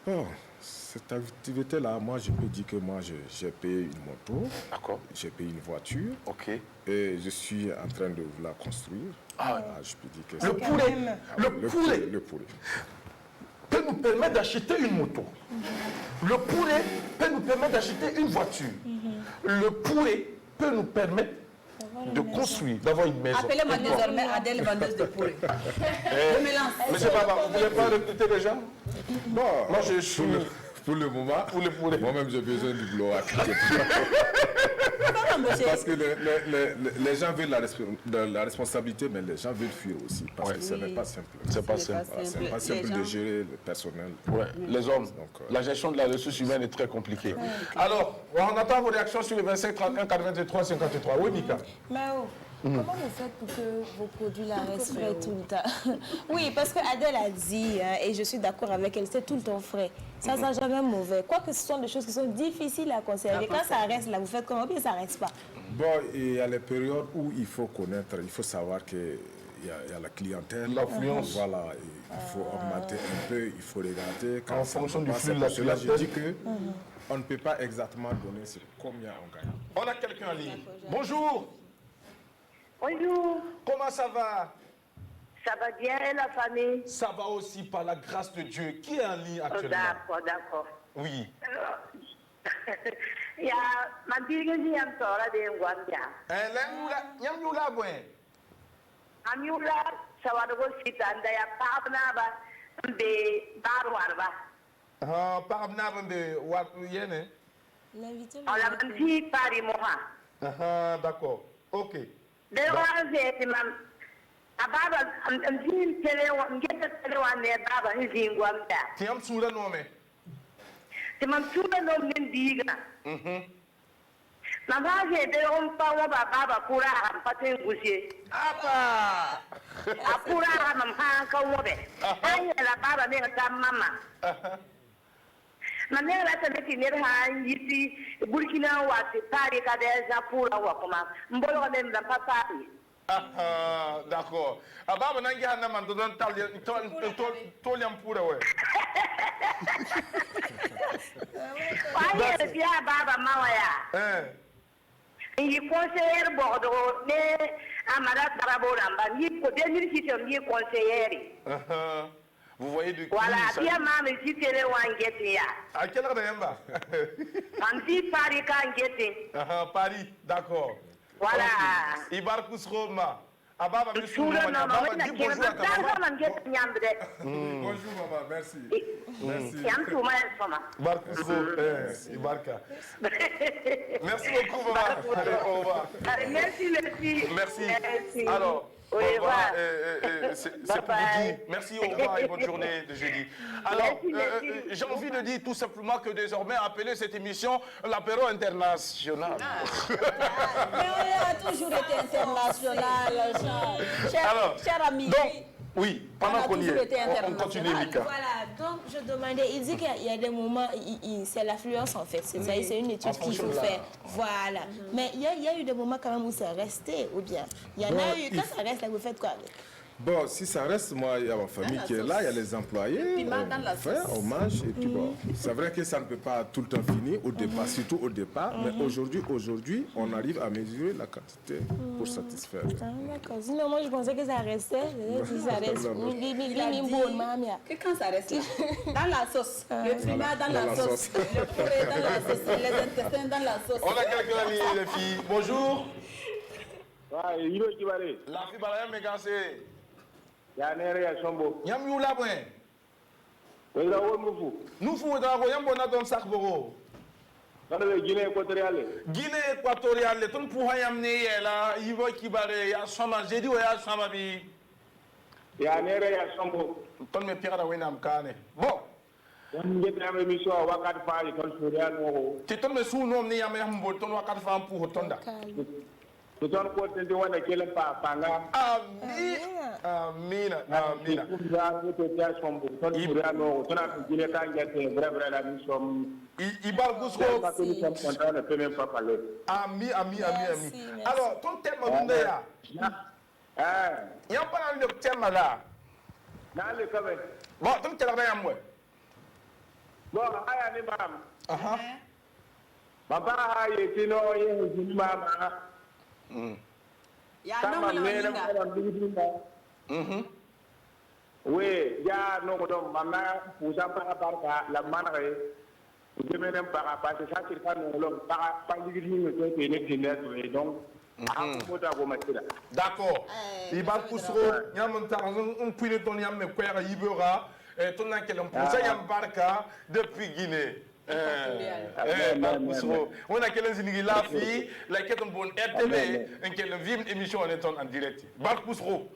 Bon, cette activité-là, moi, je peux dire que moi, j'ai payé une moto, D'accord. j'ai payé une voiture Ok. et je suis en train de la construire. Ah. Je peux dire que Le c'est- poulet, le poulet. peut nous permettre d'acheter une moto. Le poulet peut nous permettre d'acheter une voiture. Le poulet peut nous permettre de construire, d'avoir une maison. Appelez-moi Et quoi? désormais Adèle, vendeuse de poulet. Je me lance. Monsieur Baba, vous ne voulez pas recruter les gens? Bon, Moi, je suis... pour le moment, Pour le poulet. moi-même, j'ai besoin du boulot à quitter. Parce que les gens veulent la responsabilité, mais les gens veulent fuir aussi. Parce que ce n'est pas simple. C'est pas Ce n'est simple. pas Voilà, ce n'est pas Les simple de gens- gérer le personnel. Ouais, les hommes. Donc, La gestion de la ressource humaine est très compliquée. Alors, on attend vos réactions sur le 25 31 83 53. Oui, Mika. Mao, comment vous faites pour que vos produits la restent frais tout le temps? Oui, parce que Adèle a dit, hein, et je suis d'accord avec elle, c'est tout le temps frais. Ça ne sent jamais mauvais. Quoique ce sont des choses qui sont difficiles à conserver. Quand ça reste là, vous faites comment? Bien, ça ne reste pas. Bon, il y a les périodes où il faut connaître, il faut savoir qu'il y a la clientèle. L'affluence. Voilà, il faut augmenter un peu, il faut regarder. En ça fonction va du pas, flux c'est de la pour cela que je dis clientèle. que on ne peut pas exactement donner sur combien on gagne. On a quelqu'un en ligne. Bonjour. Bonjour, Comment ça va? ça va bien la famille? Ça va aussi par la grâce de Dieu. Qui est en ligne Oh, actuellement? d'accord. Oui. Il y a ma fille qui vient de Guambia. Nyamyula Gwen. Amioula, ça va de site and they are Pabnaba, the Barwarba. Ah, par Nabambe, Yene. L'invité On la manti Paris Moha. Ah, d'accord. Ok. There was a man. A Baba, and seeing Telewan, get the Telewan there, Baba, is in Guambia. Tiam Sura Nome. The Mansura no Mindiga. Namaje, they don't power Baba Kura and Patin Gushi. Apa! Akura and Hanka Wobe. I had a Baba near Mama. Manera ta nake ne ha yiti Burkina wa te pare ka da ya pura wa kuma mbolo ka dem da papari. Ah, d'accord. Ababa nangi hana man don toliam pura we. Wa ya biya baba mawaya. Il conseiller Bordeaux, mais Amara Tarabo, il faut 2006, il est conseiller. Vous voyez de qui Voilà, il s'agit? bien maman, si tu es là, on guette. À quelle heure d'Ayamba? Anti Paris, quand guette. Paris, d'accord. Voilà. Ibarkus Roma. Ababa, monsieur Soula, Soumana, non, Ababa, non, dis bonjour à ta maman. Bonjour maman, merci. Merci. Barkus Roma, Ibarka. Merci beaucoup, maman. Allez, au revoir. Merci, merci. Merci. Alors, au bon, revoir. c'est pour vous dire. Merci, au revoir et bonne journée de jeudi. Alors, j'ai envie de dire tout simplement que désormais, appeler cette émission l'apéro international. Mais on a toujours été international, cher ami. Donc, oui, pendant qu'on y est, on continue, Mika. Voilà, donc je demandais, il dit qu'il y a des moments, c'est l'affluence en fait, c'est ça, c'est une étude qu'il faut faire. Voilà. Mais il y a eu des moments quand même où c'est resté, ou bien il y en a eu, quand ça reste, là, vous faites quoi avec? Bon, si ça reste, moi, il y a ma famille qui est là, il y a les employés, on mange, et puis bon. C'est vrai que ça ne peut pas tout le temps finir, au départ, surtout au départ, mais aujourd'hui, on arrive à mesurer la quantité pour satisfaire. D'accord. Sinon, moi, je pensais que ça restait. Ça reste. Que quand ça reste là, dans la sauce, le primaire dans la sauce, le poulet dans la sauce, les intestins dans la sauce. On a quelqu'un lié, les filles. Bonjour. La fille Balayam est cassée. Yanere ya Sombo. Yam yu la bwen. Weza wo mufu. Nous fou da ko yam bona don sak boro. Kana be Guinée équatoriale. Guinée équatoriale ton pour yam ne yela yivo kibare ya soma jedi o ya soma bi. Yanere ya Sombo. Ton me pira da wena mkane. Bon. On ngete am émission wakati fa yi ton surian wo. Ti ton me sou nom ni yam yam bol ton wakati fa pour tonda. Tu dois porter wana kelen pa panga. Amina. Ami. Alors, ton thème là. Il y a pas le thème là. Bon, ton thème là, moi. Bon, aya ni mam. Baba haye tino ye mama. Ya non oui, ya non donc maman vous en parle par la manre. Vous même par parce que ça c'est pas non long par digri que tu es né donc d'accord. Il va pousser yam un puine ton yam me kwera yibera et ton quel on pousse yam barka depuis Guinée. On a quelqu'un qui la fille, laquelle on bonne RTV, une vive émission en direct. Barkousro.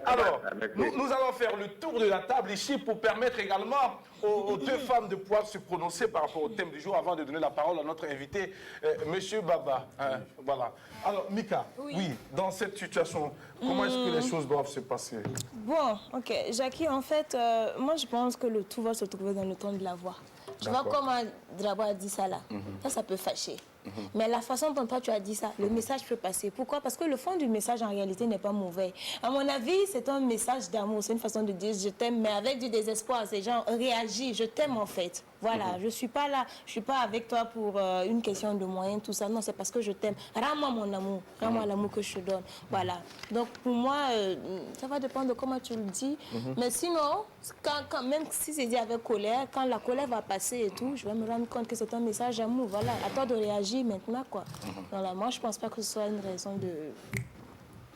Alors, nous allons faire le tour de la table ici pour permettre également aux deux femmes de pouvoir se prononcer par rapport au thème du jour avant de donner la parole à notre invité, Monsieur Baba. Voilà. Alors, Mika, oui, dans cette situation, comment est-ce que les choses doivent se passer? Bon, ok. Jackie, en fait, moi je pense que le tout va se trouver dans le ton de la voix. Tu vois comment Drabo a dit ça là. Ça peut fâcher. Mais la façon dont toi tu as dit ça, le message peut passer. Pourquoi? Parce que le fond du message en réalité n'est pas mauvais. À mon avis, c'est un message d'amour. C'est une façon de dire je t'aime, mais avec du désespoir. Ces gens réagissent. Je t'aime en fait. Voilà, je suis pas là. Je suis pas avec toi pour une question de moyens, tout ça. Non, c'est parce que je t'aime. Rends-moi mon amour. Rends-moi l'amour que je te donne. Voilà. Donc pour moi, ça va dépendre de comment tu le dis. Mais sinon, même si c'est dit avec colère, quand la colère va passer et tout, je vais me rendre compte que c'est un message d'amour. Voilà, à toi de réagir maintenant, quoi. Voilà, moi, je pense pas que ce soit une raison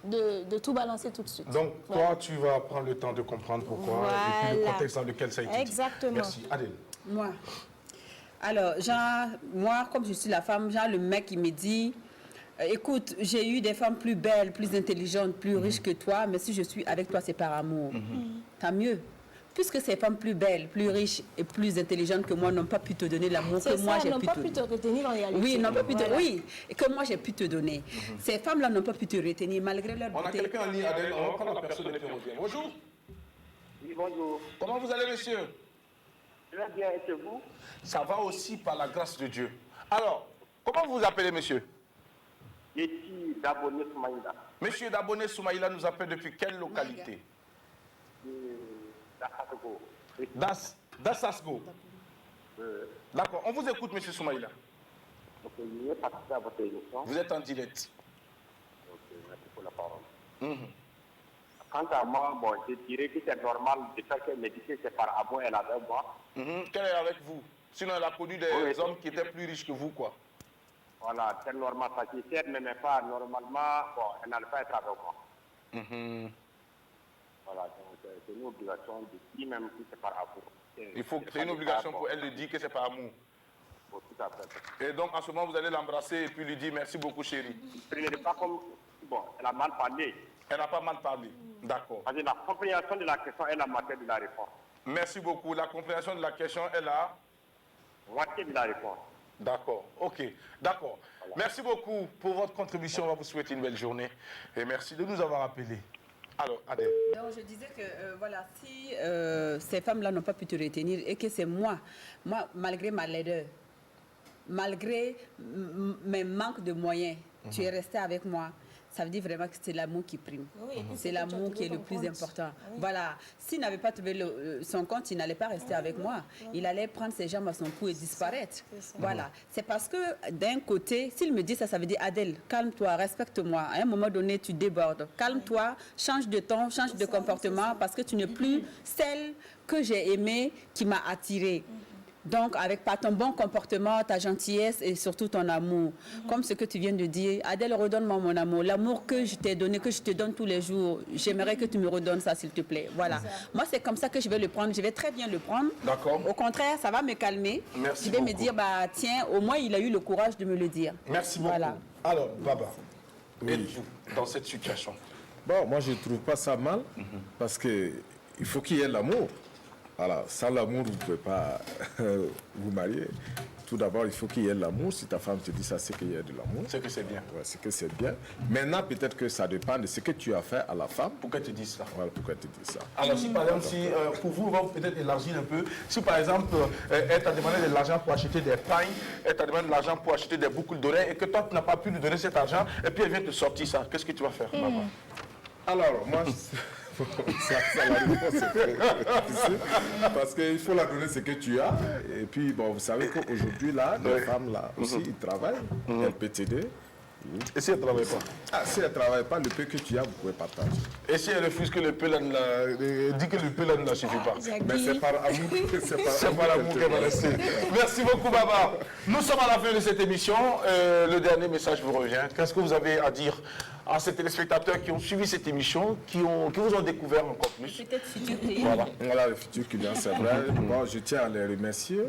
de tout balancer tout de suite. Donc, toi, tu vas prendre le temps de comprendre pourquoi et puis le contexte dans lequel ça a été dit. Exactement. Merci. Adèle. Moi. Alors, genre, moi, comme je suis la femme, genre, le mec, il me dit, écoute, j'ai eu des femmes plus belles, plus intelligentes, plus riches que toi, mais si je suis avec toi, c'est par amour. Tant mieux. Puisque ces femmes plus belles, plus riches et plus intelligentes que moi n'ont pas pu te donner l'amour que moi j'ai pu te donner. n'ont pas pu te retenir en réalité. Oui, n'ont pas pu te... oui, et que moi j'ai pu te donner. Ces femmes-là n'ont pas pu te retenir malgré leur beauté. On a quelqu'un en ligne, Adèle, on va prendre la personne de Pérodien. Bonjour. Oui, bonjour. Comment vous allez, monsieur? Très bien, et vous? Ça va aussi par la grâce de Dieu. Alors, comment vous vous appelez, monsieur? Je suis Daboné Soumaïla. Monsieur Daboné Soumaïla nous appelle depuis quelle localité? Dassasgo. D'accord, on vous écoute, monsieur Soumaïla. Ok, je vais participer à votre émission. Vous êtes en direct. Ok, merci pour la parole. Mhm. Quant à moi, bon, je dirais que c'est normal de faire qu'elle me dise que c'est par amour elle avec moi. Qu'elle est avec vous? Sinon, elle a connu des hommes qui étaient plus riches que vous, quoi. Voilà, c'est normal. Parce que si elle ne m'aimait pas, normalement, bon, elle n'allait pas être avec moi. Voilà, donc c'est une obligation de dire même que c'est par amour. C'est une obligation pour elle de dire que c'est par amour. Tout à fait. Et donc, en ce moment, vous allez l'embrasser et puis lui dire merci beaucoup, chérie. Prenez pas comme, bon, elle a mal parlé. Elle n'a pas mal parlé. D'accord. Parce que la compréhension de la question est la moitié de la réponse. Merci beaucoup. La compréhension de la question est là. Moitié de la réponse. D'accord. OK. D'accord. Voilà. Merci beaucoup pour votre contribution. On va vous souhaiter une belle journée. Et merci de nous avoir appelés. Alors, Adèle. Donc, je disais que, voilà, si ces femmes-là n'ont pas pu te retenir et que c'est moi, malgré ma laideur, malgré mes manques de moyens, tu es resté avec moi. Ça veut dire vraiment que c'est l'amour qui prime. Oui, c'est l'amour qui est le plus important. Oui. Voilà. S'il n'avait pas trouvé son compte, il n'allait pas rester avec moi. Il allait prendre ses jambes à son cou et disparaître. Voilà. C'est parce que d'un côté, s'il me dit ça, ça veut dire Adèle, calme-toi, respecte-moi. À un moment donné, tu débordes. Calme-toi, change de ton, change de comportement parce que tu n'es plus celle que j'ai aimée, qui m'a attirée. Donc, par ton bon comportement, ta gentillesse et surtout ton amour. Comme ce que tu viens de dire, Adèle, redonne-moi mon amour. L'amour que je t'ai donné, que je te donne tous les jours, j'aimerais que tu me redonnes ça, s'il te plaît. Voilà. Moi, c'est comme ça que je vais le prendre. Je vais très bien le prendre. D'accord. Au contraire, ça va me calmer. Merci je vais beaucoup. me dire, bah, tiens, au moins, il a eu le courage de me le dire. Merci beaucoup. Voilà. Alors, Baba, êtes-vous dans cette situation? Bon, moi, je ne trouve pas ça mal parce qu'il faut qu'il y ait l'amour. Voilà, sans l'amour, vous ne pouvez pas vous marier. Tout d'abord, il faut qu'il y ait l'amour. Si ta femme te dit ça, c'est qu'il y a de l'amour. C'est que c'est bien. Ouais, c'est que c'est bien. Maintenant, peut-être que ça dépend de ce que tu as fait à la femme. Pourquoi tu dis ça? Voilà, pourquoi tu dis ça. Alors, si par exemple, si, pour vous, on va peut-être élargir un peu. Si par exemple, elle t'a demandé de l'argent pour acheter des pailles, elle t'a demandé de l'argent pour acheter des boucles d'oreilles et que toi, tu n'as pas pu lui donner cet argent et puis elle vient te sortir ça, qu'est-ce que tu vas faire, maman? Alors, moi, ça la réponse est très difficile parce qu'il faut la donner ce que tu as. Et puis, bon, vous savez qu'aujourd'hui, là, les femmes, là, aussi, ils travaillent. Elles peuvent t'aider. Et si elle ne travaille pas? Si elle ne travaille pas, le peu que tu as, vous pouvez partager. Et si elle refuse que le peu là dit que le peu là ne la suffit pas? Mais c'est par amour. C'est par amour qu'elle va rester. Merci beaucoup, Baba. Nous sommes à la fin de cette émission. Le dernier message vous revient. Qu'est-ce que vous avez à dire à ces téléspectateurs qui ont suivi cette émission, qui vous ont découvert encore plus? Peut-être futur client. Voilà les futurs clients, c'est vrai. Bon, je tiens à les remercier,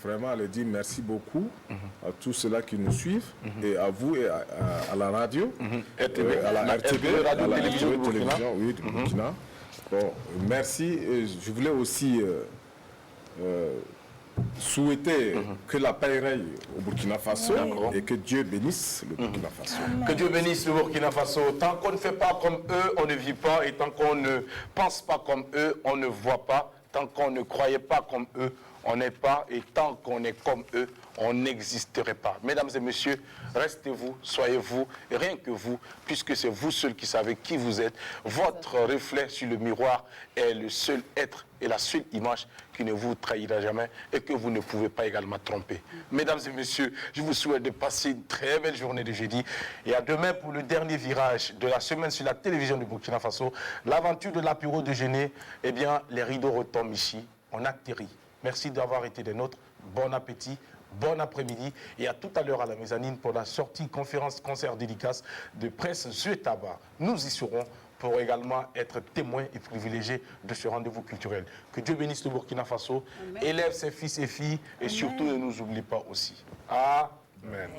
vraiment à leur dire merci beaucoup à tous ceux-là qui nous suivent et à vous et à la radio, à la RTB, à la radio et télévision, oui, du Burkina. Bon, merci. Et je voulais aussi souhaiter que la paix règne au Burkina Faso et que Dieu bénisse le Burkina Faso. Que Dieu bénisse le Burkina Faso. Tant qu'on ne fait pas comme eux, on ne vit pas. Et tant qu'on ne pense pas comme eux, on ne voit pas. Tant qu'on ne croyait pas comme eux, on n'est pas. Et tant qu'on est comme eux, on n'existerait pas. Mesdames et messieurs, restez-vous, soyez-vous, et rien que vous, puisque c'est vous seuls qui savez qui vous êtes. Votre reflet sur le miroir est le seul être et la seule image qui ne vous trahira jamais et que vous ne pouvez pas également tromper. Mesdames et messieurs, je vous souhaite de passer une très belle journée de jeudi et à demain pour le dernier virage de la semaine sur la télévision du Burkina Faso. L'aventure de l'apéro déjeuner, eh bien, les rideaux retombent ici, on atterrit. Merci d'avoir été des nôtres. Bon appétit. Bon après-midi et à tout à l'heure à la mezzanine pour la sortie conférence concert dédicace de Prince Zuetaba. Nous y serons pour également être témoins et privilégiés de ce rendez-vous culturel. Que Dieu bénisse le Burkina Faso, élève ses fils et filles et surtout ne nous oublie pas aussi. Amen.